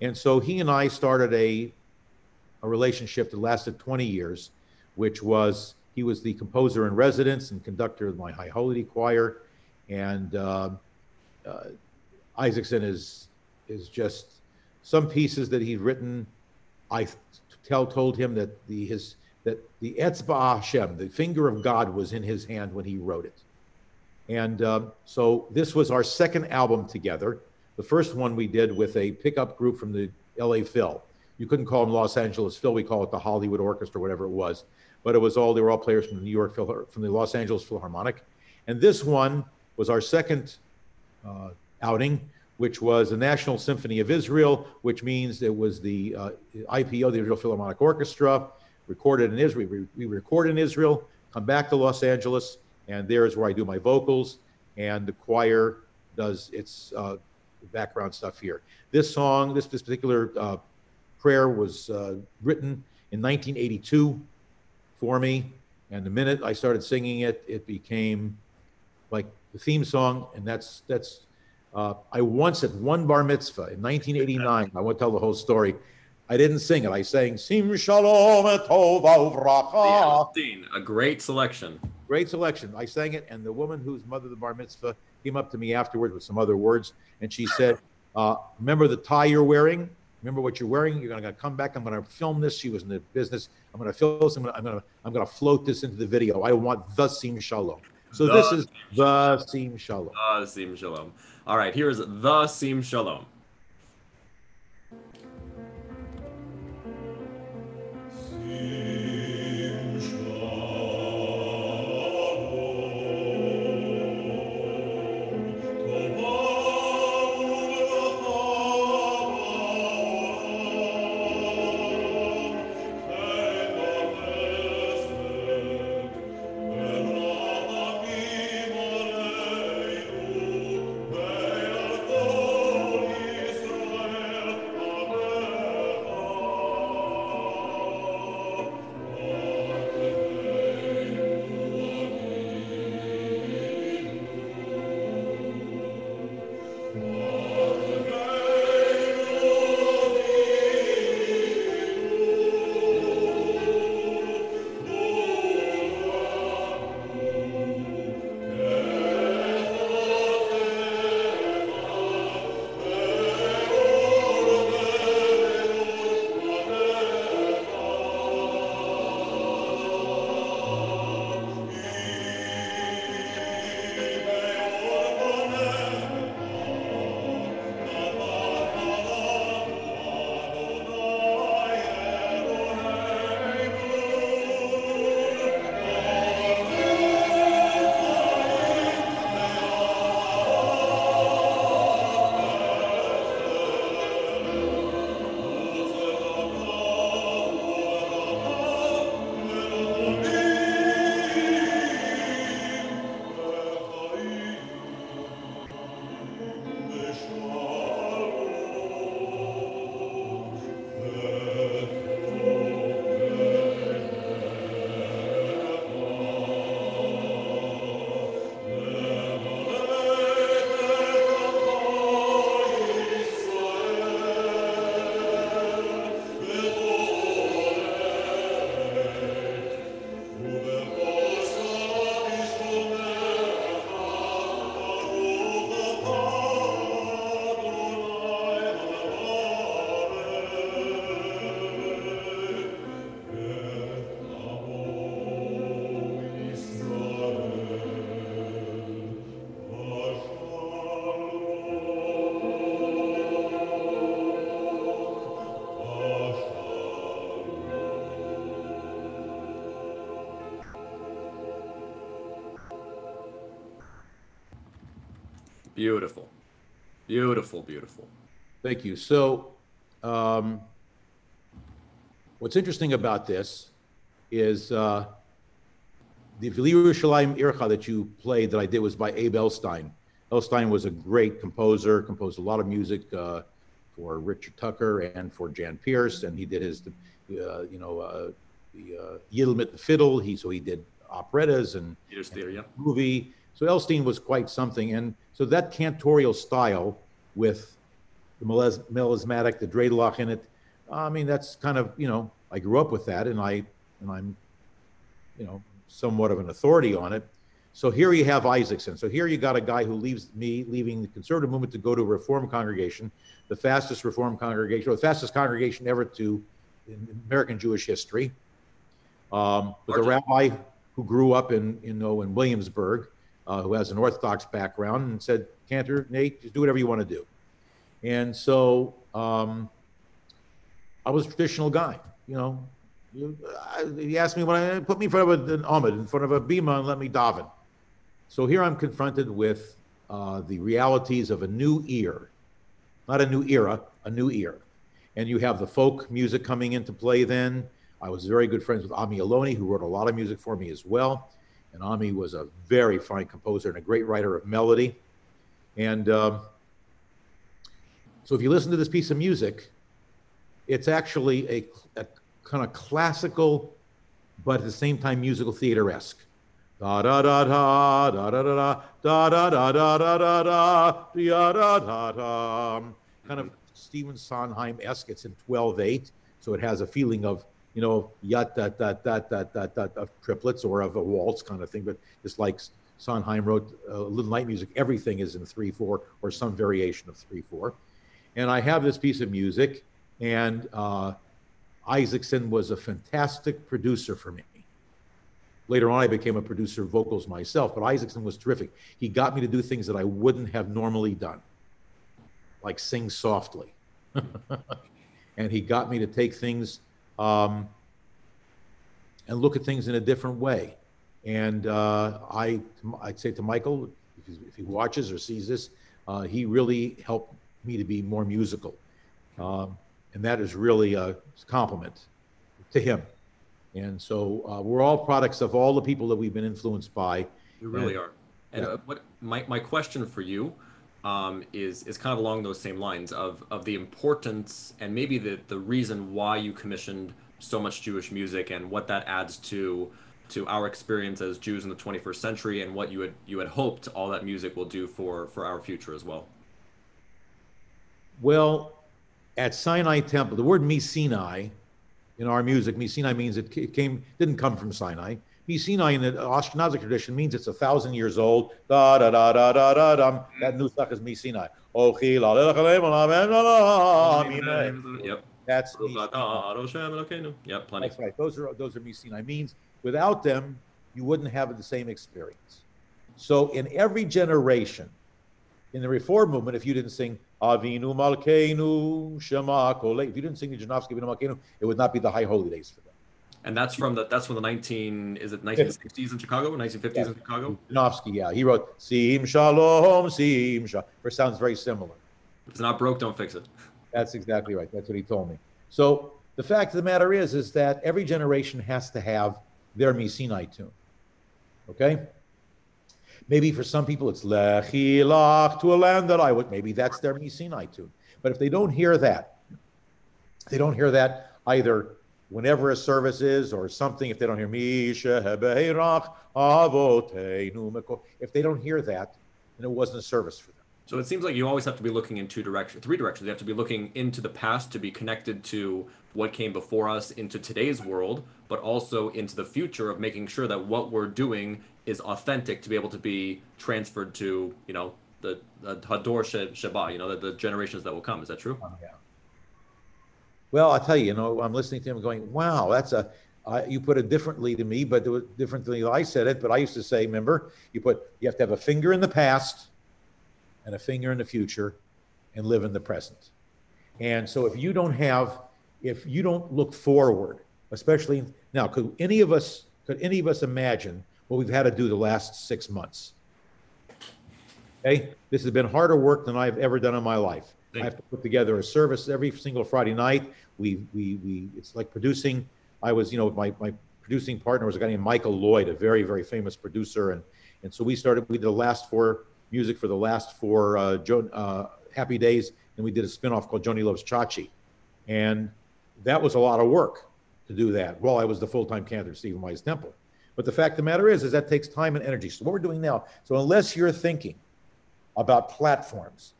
And so he and I started a relationship that lasted 20 years, which was, he was the composer in residence and conductor of my High Holy Choir. And Isaacson is just, some pieces that he'd written, I told him that the Etzba Hashem, the finger of God, was in his hand when he wrote it. And so this was our second album together. The first one we did with a pickup group from the LA Phil. You couldn't call them Los Angeles Phil, we call it the Hollywood Orchestra, whatever it was. But they were all players from from the Los Angeles Philharmonic. And this one was our second outing, which was the National Symphony of Israel, which means it was the IPO, the Israel Philharmonic Orchestra, recorded in Israel. We record in Israel, come back to Los Angeles, and there is where I do my vocals, and the choir does its background stuff here. This song, this particular prayer was written in 1982 for me, and the minute I started singing it, it became like the theme song, and that's I once at one bar mitzvah in 1989, I won't tell the whole story, I didn't sing it. I sang Sim Shalom Tova Uvracha. A great selection. Great selection. I sang it, and the woman whose mother the bar mitzvah came up to me afterwards with some other words, and she said, remember the tie you're wearing? Remember what you're wearing? You're gonna come back. I'm gonna film this. She was in the business. I'm gonna film this. I'm gonna float this into the video. I want the Sim Shalom. So this is the Sim Shalom. The Sim Shalom. All right, here's the Sim Shalom. Beautiful, beautiful, beautiful. Thank you. So, um, what's interesting about this is the V'li Yerushalayim Ircha that you played that I did was by Abe Elstein. Elstein was a great composer, composed a lot of music for Richard Tucker and for Jan Pierce, and he did his, the Yidel mit the Fiddle. He did operettas and Theater, yeah. movie. So Elstein was quite something, and so that cantorial style with the melismatic, the dreidelach in it. I mean, that's kind of, I grew up with that, and I'm, somewhat of an authority on it. So here you have Isaacson. So here you got a guy who leaving the conservative movement to go to a Reform congregation, the fastest Reform congregation, or the fastest congregation ever in American Jewish history, with a rabbi who grew up in Williamsburg, who has an Orthodox background, and said, Cantor, Nate, just do whatever you want to do. And so I was a traditional guy, he asked me put me in front of an Ahmed, in front of a bima, and let me daven. So here I'm confronted with the realities of a new ear, not a new era, a new ear. And you have the folk music coming into play then. I was very good friends with Ami Aloni, who wrote a lot of music for me as well. And Ami was a very fine composer and a great writer of melody. And so if you listen to this piece of music, it's actually a kind of classical, but at the same time musical theater-esque. Da da da da da da da da da da da da da da da da da. Kind of Stephen Sondheim-esque. It's in 12/8, so it has a feeling of yat da da da da da da of triplets or of a waltz kind of thing. But just like Sondheim wrote Little Night Music, everything is in 3/4 or some variation of 3/4. And I have this piece of music, and Isaacson was a fantastic producer for me. Later on, I became a producer of vocals myself, but Isaacson was terrific. He got me to do things that I wouldn't have normally done, like sing softly. And he got me to take things and look at things in a different way. And I'd say to Michael, if he watches or sees this, he really helped me to be more musical. And that is really a compliment to him. And so we're all products of all the people that we've been influenced by. You really are. And what my question for you is kind of along those same lines of the importance and maybe the reason why you commissioned so much Jewish music and what that adds to our experience as Jews in the 21st century, and what you had hoped all that music will do for our future as well. Well, at Sinai Temple, the word Mi-Sinai in our music, Mi-Sinai means it didn't come from Sinai. Mi-Sinai in the Ashkenazic tradition means it's 1,000 years old. Da da da da da da da. That nusach is Mi-Sinai. Yep. That's Mi-Sinai. Yep, plenty. That's right. Those are Mi-Sinai. Means without them, you wouldn't have the same experience. So in every generation, in the Reform movement, if you didn't sing Avinu Malkeinu Shema Kolei, if you didn't sing the Janowski Avinu Malkeinu, it would not be the High Holy Days for them. And that's from the 1960s in Chicago, 1950s in Chicago? Janowski, yeah. He wrote Sim Shalom, Sim Shalom. It sounds very similar. If it's not broke, don't fix it. That's exactly right. That's what he told me. So the fact of the matter is that every generation has to have their Mi-Sinai tune. Okay? Maybe for some people it's Lechi Lach, to a land that I would. Maybe that's their Mi-Sinai tune. But if they don't hear that, either whenever a service is or something, if they don't hear Misha Hebeirach Avoteinu Meko, if they don't hear that, then it wasn't a service for them. So it seems like you always have to be looking in three directions. You have to be looking into the past to be connected to what came before us into today's world, but also into the future of making sure that what we're doing is authentic to be able to be transferred to, the Hador Sheba, the generations that will come. Is that true? Yeah. Well, I'll tell you, I'm listening to him going, wow, you put it differently to me, but it was differently I said it. But I used to say, remember, you have to have a finger in the past and a finger in the future and live in the present. And so if you don't look forward, especially now, could any of us imagine what we've had to do the last 6 months? Okay, this has been harder work than I've ever done in my life. I Thank have to put together a service every single Friday night. It's like producing. I was, my producing partner was a guy named Michael Lloyd, a very, very famous producer. And so we did the last four music for the last four Happy Days. And we did a spinoff called Joni Loves Chachi. And that was a lot of work to do that while I was the full-time cantor at Stephen Wise Temple. But the fact of the matter is that takes time and energy. So what we're doing now, so unless you're thinking about platforms,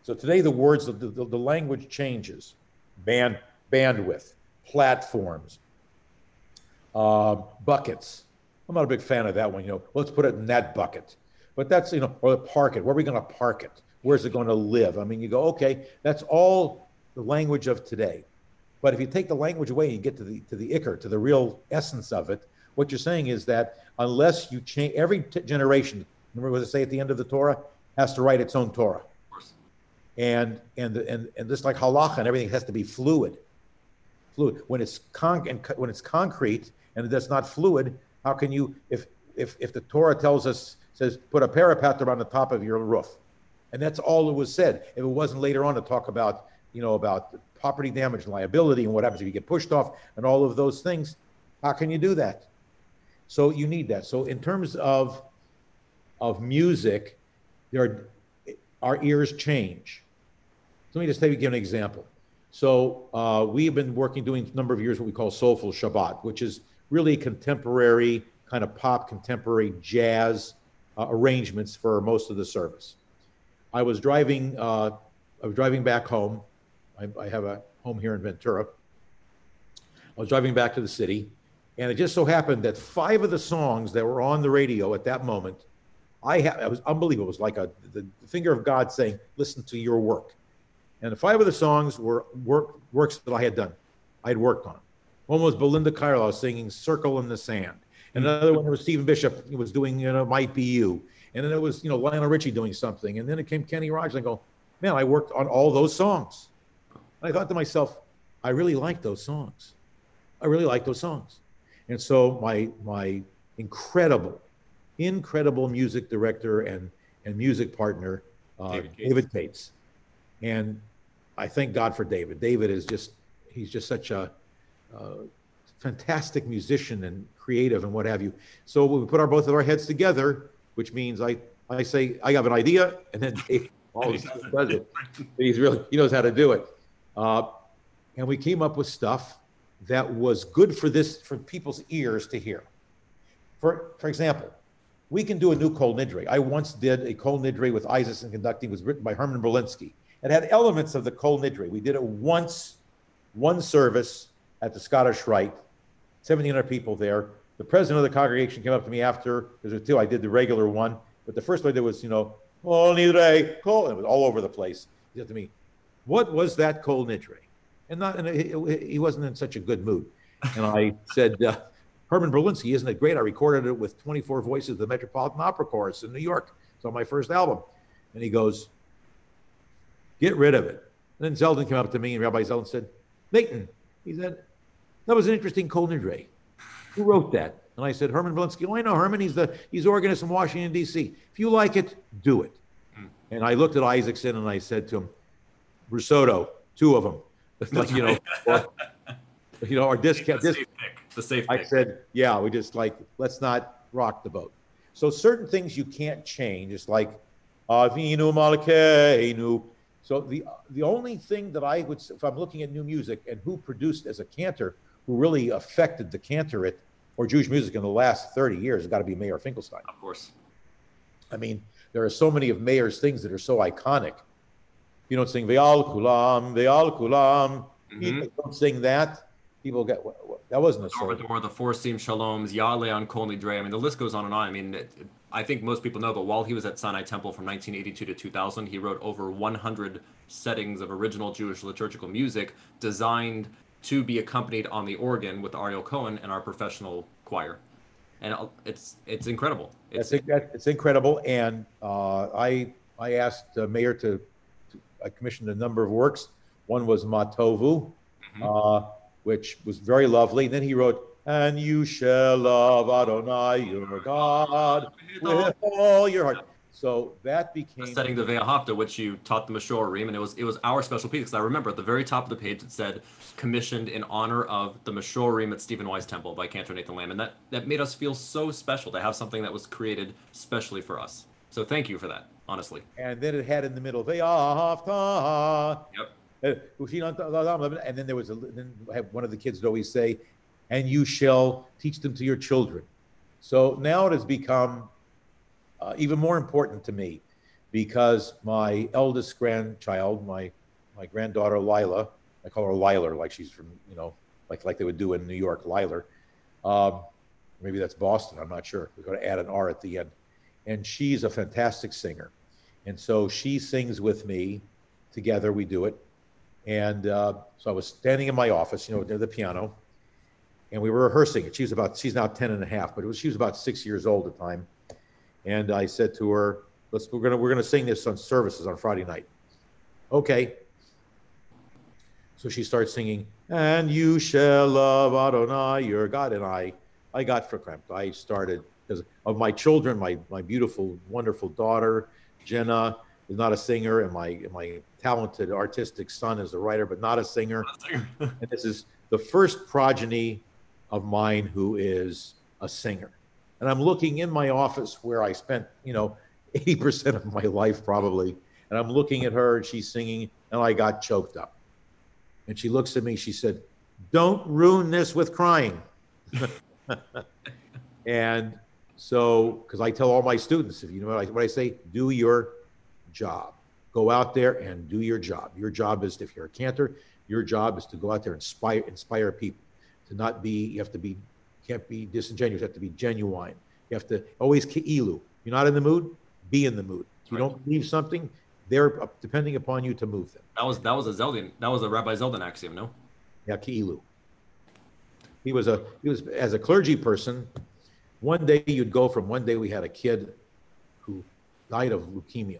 so today the words, the language changes, bandwidth, platforms, buckets. I'm not a big fan of that one, let's put it in that bucket. But that's, or park it, where are we gonna park it? Where's it gonna live? I mean, you go, okay, that's all the language of today. But if you take the language away and you get to the ichor, to the real essence of it, what you're saying is that unless you change, every generation, remember what I say at the end of the Torah, has to write its own Torah. Of course. And just like halacha and everything has to be fluid. When it's concrete and that's not fluid, how can you, if the Torah says put a parapet around the top of your roof, and that's all it was said. If it wasn't later on to talk about about property damage and liability and what happens if you get pushed off and all of those things, how can you do that? So you need that. So in terms of music, our ears change. So let me just give an example. So we've been doing a number of years what we call Soulful Shabbat, which is really contemporary, kind of pop, contemporary jazz arrangements for most of the service. I was driving back home. I have a home here in Ventura. I was driving back to the city, and it just so happened that 5 of the songs that were on the radio at that moment, it was unbelievable. It was like the finger of God saying, listen to your work. And 5 of the songs were works that I had done. I had worked on. One was Belinda Carlisle singing Circle in the Sand. And another one was Stephen Bishop, he was doing, Might Be You. And then it was, Lionel Richie doing something. And then it came Kenny Rogers. I go, man, I worked on all those songs. And I thought to myself, I really like those songs. I really like those songs. And so my incredible music director and music partner, David Cates. And I thank God for David. David he's just such a fantastic musician and creative and what have you. So we put both of our heads together, which means I say, I have an idea, and then Dave always does it. He knows how to do it. And we came up with stuff that was good for people's ears to hear. For example, we can do a new Kol Nidre. I once did a Kol Nidre with Isaacson conducting. It was written by Herman Berlinski. It had elements of the Kol Nidre. We did it once, one service at the Scottish Rite, 1,700 people there. The president of the congregation came up to me after, there were 2, I did the regular one, but the first one I did was, Kol Nidre, Kol, and it was all over the place. He said to me, what was that Kol Nidre? And he wasn't in such a good mood. And I said, Herman Berlinski, isn't it great? I recorded it with 24 voices of the Metropolitan Opera Chorus in New York. It's on my first album. And he goes, get rid of it. And then Zeldin came up to me, and Rabbi Zeldin said, Nathan, he said, that was an interesting Kol Nidre. Who wrote that? And I said, Herman Berlinski. Oh, I know Herman. He's organist in Washington, D.C. If you like it, do it. And I looked at Isaacson and I said to him, Risotto, 2 of them. Like, our discount. The safe pick. I said, yeah, we just let's not rock the boat. So certain things you can't change. It's like, Avinu Malkeinu. So the only thing that I would, if I'm looking at new music and who produced as a cantor, who really affected the cantorate or Jewish music in the last 30 years, has got to be Meir Finkelstein. Of course. I mean, there are so many of Meir's things that are so iconic. You don't sing Ve'al Kulam, Ve'al Kulam. You don't sing that. People get, that wasn't a song. Or the Four Seam Shaloms, Yale on Kol Nidre. I mean, the list goes on and on. I mean, I think most people know, but while he was at Sinai Temple from 1982 to 2000, he wrote over 100 settings of original Jewish liturgical music designed to be accompanied on the organ with Ariel Cohen and our professional choir. And it's incredible. It's incredible. And I asked Meir I commissioned a number of works. One was Matovu, which was very lovely. And then he wrote, and you shall love Adonai your God with all your heart. So that became Setting the Ve'ahavta, which you taught the Meshorim, and it was our special piece, because I remember at the very top of the page it said commissioned in honor of the Meshorim at Stephen Wise Temple by Cantor Nathan Lam, and that made us feel so special to have something that was created specially for us. So thank you for that, honestly. and then it had in the middle Ve'ahavta. Yep. And then there was then one of the kids would always say, and you shall teach them to your children. So now it has become even more important to me, because my eldest grandchild, my granddaughter Lila, I call her Liler, like she's from, like they would do in New York, Liler. Maybe that's Boston, I'm not sure. We're going to add an R at the end. And she's a fantastic singer. And so she sings with me. Together we do it. And so I was standing in my office, near the piano, and we were rehearsing it. She's now 10 and a half, but she was about 6 years old at the time. And I said to her, we're gonna sing this on services on Friday night. Okay. So she starts singing, and you shall love Adonai, your God. And I got verklempt. I started, because of my children, my beautiful, wonderful daughter, Jenna, is not a singer, and my talented artistic son is a writer, but not a singer. And this is the first progeny of mine who is a singer. And I'm looking in my office where I spent, 80% of my life probably. And I'm looking at her, and she's singing, and I got choked up. And she looks at me, she said, "Don't ruin this with crying." And so, because I tell all my students, if you know what I say, do your job. Go out there and do your job. Your job is, if you're a cantor, your job is to go out there and inspire people. Can't be disingenuous. You have to be genuine. You have to always ki'ilu. You're not in the mood, be in the mood. If you don't believe something, they're depending upon you to move them. That was a Rabbi Zeldin axiom, no? Yeah, ki'ilu. He was as a clergy person. One day we had a kid who died of leukemia.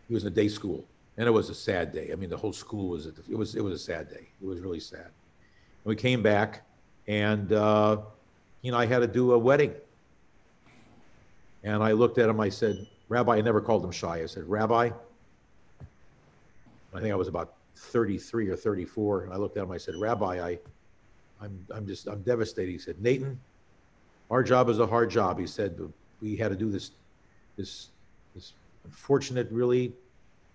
He was in a day school, and it was a sad day. I mean, the whole school was a sad day. It was really sad. And we came back, and I had to do a wedding. And I looked at him. I said, "Rabbi," I never called him shy. I said, "Rabbi," I think I was about 33 or 34, and I looked at him. I said, "Rabbi, I'm devastated." He said, "Nathan, our job is a hard job." He said, "We had to do this unfortunate, really,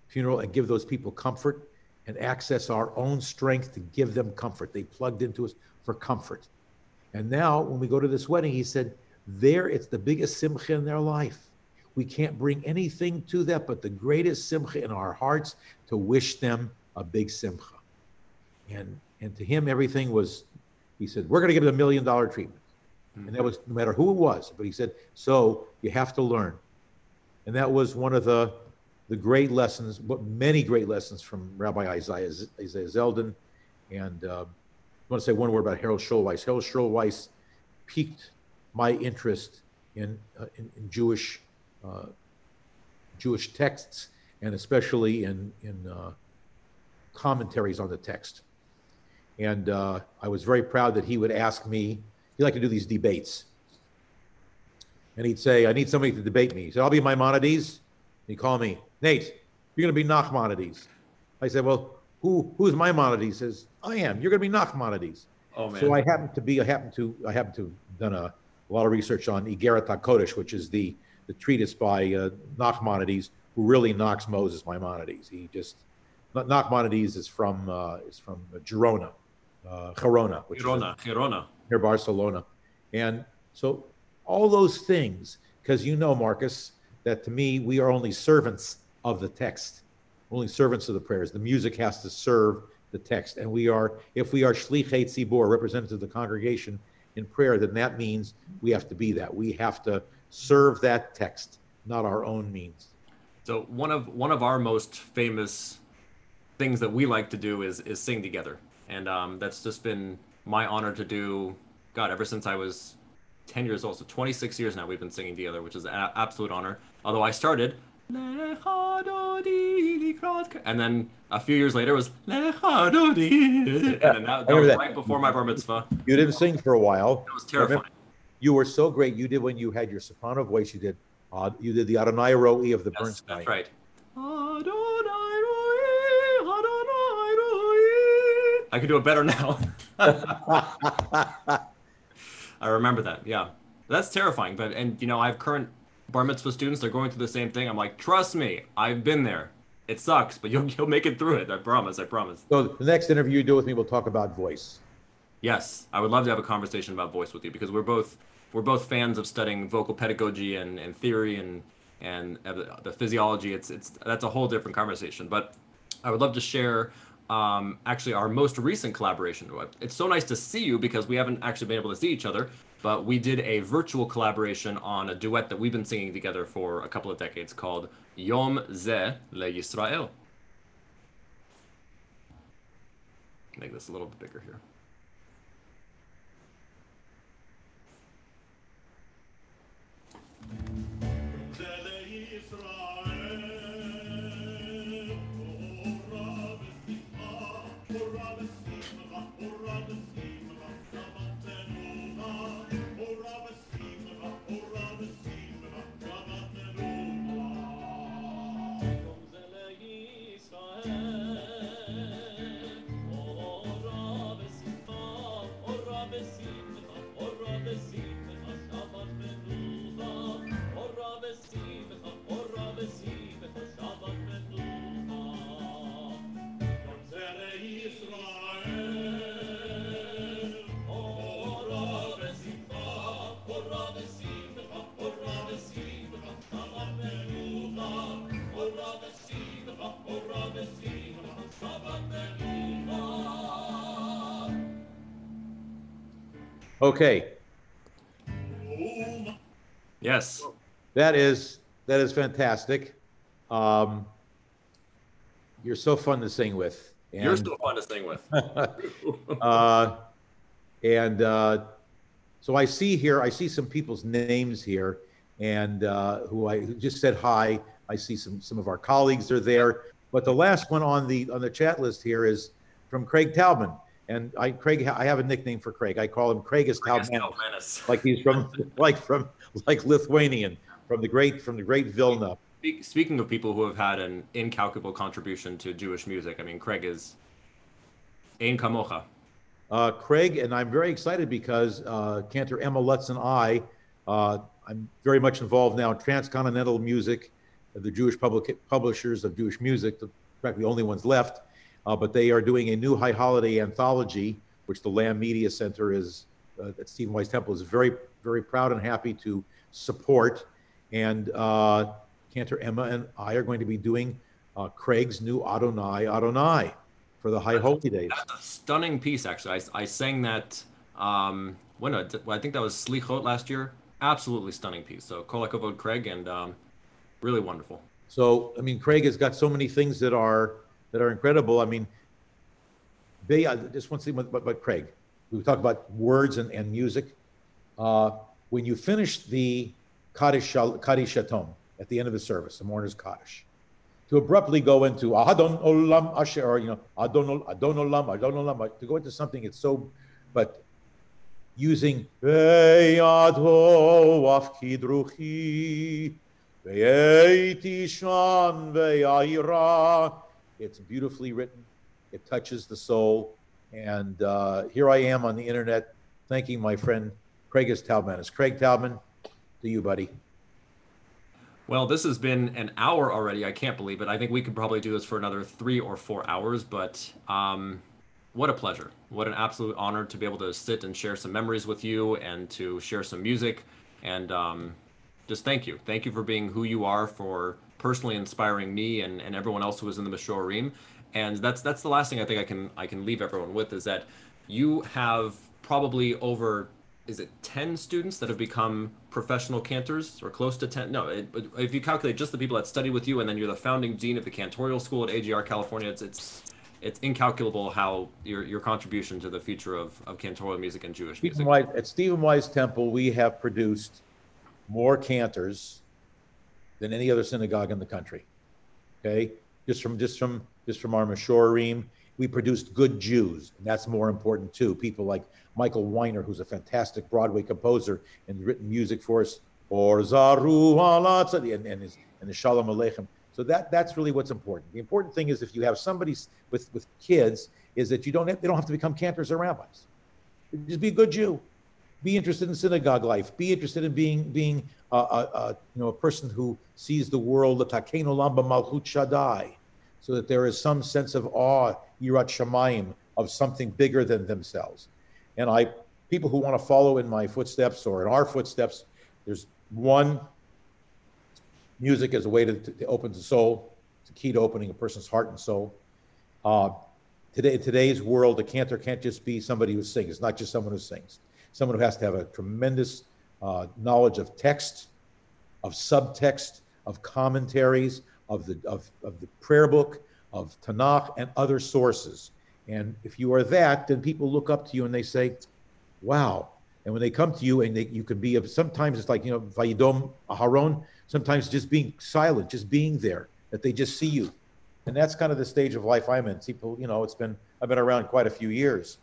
funeral and give those people comfort and access our own strength to give them comfort. They plugged into us for comfort. And now when we go to this wedding," he said, it's the biggest simcha in their life. We can't bring anything to that but the greatest simcha in our hearts to wish them a big simcha." And to him, everything was, he said, "We're going to give it $1 million treatment." And that was no matter who it was. But he said, "So you have to learn." And that was one of the great lessons, but many great lessons from Rabbi Isaiah Zeldin. And I want to say one word about Harold Schulweis. Harold Schulweis piqued my interest in Jewish texts, and especially in commentaries on the text. And I was very proud that he would ask me. He liked to do these debates. And he'd say, "I need somebody to debate me." He said, "I'll be Maimonides." He'd call me, "Nate, you're going to be Nachmanides." I said, "Well, who's Maimonides?" He says, "I am. You're going to be Nachmanides." Oh man. So I happen to have done a lot of research on Igeret HaKodesh, which is the treatise by Nachmanides, who really knocks Moses Maimonides. Nachmanides is from Girona, which Girona. near Barcelona. And so all those things, because Marcus, that to me, we are only servants of the text, only servants of the prayers. The music has to serve the text. And if we are shlichei tzibor, representatives of the congregation in prayer, then that means we have to be that. We have to serve that text, not our own means. So one of our most famous things that we like to do is sing together. And that's just been my honor to do, God, ever since I was 10 years old. So 26 years now we've been singing together, which is an absolute honor. Although I started, and then a few years later it was, and then that was right before my bar mitzvah. You didn't sing for a while. It was terrifying. You were so great. You did, when you had your soprano voice, you did You did the Adonai Roi of the Yes, Bernstein. that's right. Adonai roi, Adonai roi. I can do it better now. I remember that. Yeah, that's terrifying. But I have current bar mitzvah students. They're going through the same thing. I'm like, trust me, I've been there. It sucks, but you'll make it through it. I promise. I promise. So the next interview you do with me, we'll talk about voice. Yes, I would love to have a conversation about voice with you because we're both fans of studying vocal pedagogy and theory and the physiology. It's that's a whole different conversation. But I would love to share actually our most recent collaboration. It's so nice to see you because we haven't actually been able to see each other, but we did a virtual collaboration on a duet that we've been singing together for a couple of decades called Yom Ze LeYisrael. Make this a little bit bigger here. Okay. Yes. That is fantastic. You're so fun to sing with. You're still fun to sing with. uh, and so I see some people's names here, and who just said hi. I see some of our colleagues are there, but the last one on the chat list here is from Craig Talman. And I have a nickname for Craig. I call him Craigus Talmanis, like he's from Lithuanian, from the great Vilna. Speaking of people who have had an incalculable contribution to Jewish music, I mean, Craig is Ein Kamocha. Craig, and I'm very excited because Cantor Emma Lutz and I'm very much involved now in transcontinental music, the Jewish publishers of Jewish music, practically the only ones left. But they are doing a new high holiday anthology, which the Lam Media Center is at Stephen Wise Temple is very, very proud and happy to support. And Cantor Emma and I are going to be doing Craig's new Adonai Adonai for the High Holy Days. That's a stunning piece, actually. I sang that I think that was Slichot last year. Absolutely stunning piece. So Kol HaKavod, Craig, and really wonderful. So I mean, Craig has got so many things that are incredible. I mean, just one thing about Craig. We talk about words and music. When you finish the Kaddish Shatom at the end of the service, the mourner's Kaddish, to abruptly go into Adon Olam Asher, or Adon Olam, to go into something, it's so, but using Ve'yado Afkidruchi, Ve'eti Shan Ve'ayira. It's beautifully written. It touches the soul. And here I am on the internet thanking my friend Craigus Talman. It's Craig Talman. To you, buddy. Well, this has been an hour already. I can't believe it. I think we could probably do this for another 3 or 4 hours, but what a pleasure. What an absolute honor to be able to sit and share some memories with you and to share some music. And just thank you. Thank you for being who you are, for personally inspiring me and everyone else who was in the Mishorim. And that's the last thing I think I can leave everyone with, is that you have probably over, is it 10 students that have become professional cantors, or close to 10? No, if you calculate just the people that study with you, and then you're the founding dean of the cantorial school at AGR California, it's incalculable how your contribution to the future of cantorial music and Jewish music. At Stephen Wise Temple, we have produced more cantors than any other synagogue in the country. Okay, just from our Mishorim, we produced good Jews, and that's more important too. People like Michael Weiner, who's a fantastic Broadway composer and written music for us or Zaru Allah, and the Shalom Aleichem. So that's really what's important. The important thing is if you have somebody with kids, is that they don't have to become cantors or rabbis. Just be a good Jew. Be interested in synagogue life. Be interested in being a person who sees the world, the Takein Olam b'malchut Shaddai, so that there is some sense of awe, yirat shamayim, of something bigger than themselves. And people who want to follow in my footsteps or in our footsteps, there's one, music is a way to open the soul. It's a key to opening a person's heart and soul. In today's world, a cantor can't just be somebody who sings. It's not just someone who sings. Someone who has to have a tremendous knowledge of text, of subtext, of commentaries, of the prayer book, of Tanakh, and other sources. And if you are that, then people look up to you and they say, wow. And when they come to you, and you can be, sometimes it's like, Vayidom Aharon, sometimes just being silent, just being there, that they just see you. And that's kind of the stage of life I'm in. People, I've been around quite a few years.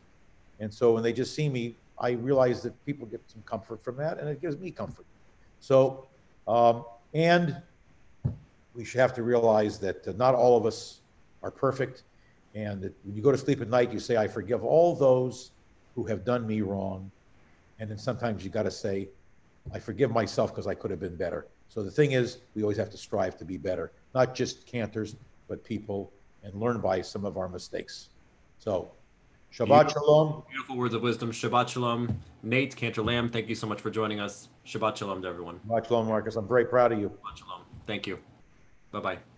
And so when they just see me, I realize that people get some comfort from that, and it gives me comfort. So, and we should have to realize that not all of us are perfect. And that when you go to sleep at night, you say, I forgive all those who have done me wrong. And then sometimes you got to say, I forgive myself because I could have been better. So the thing is, we always have to strive to be better, not just cantors, but people, and learn by some of our mistakes. So, Shabbat Shalom. Beautiful words of wisdom. Shabbat Shalom. Nate, Cantor Lam, thank you so much for joining us. Shabbat Shalom to everyone. Shabbat Shalom, Marcus. I'm very proud of you. Shabbat Shalom. Thank you. Bye-bye.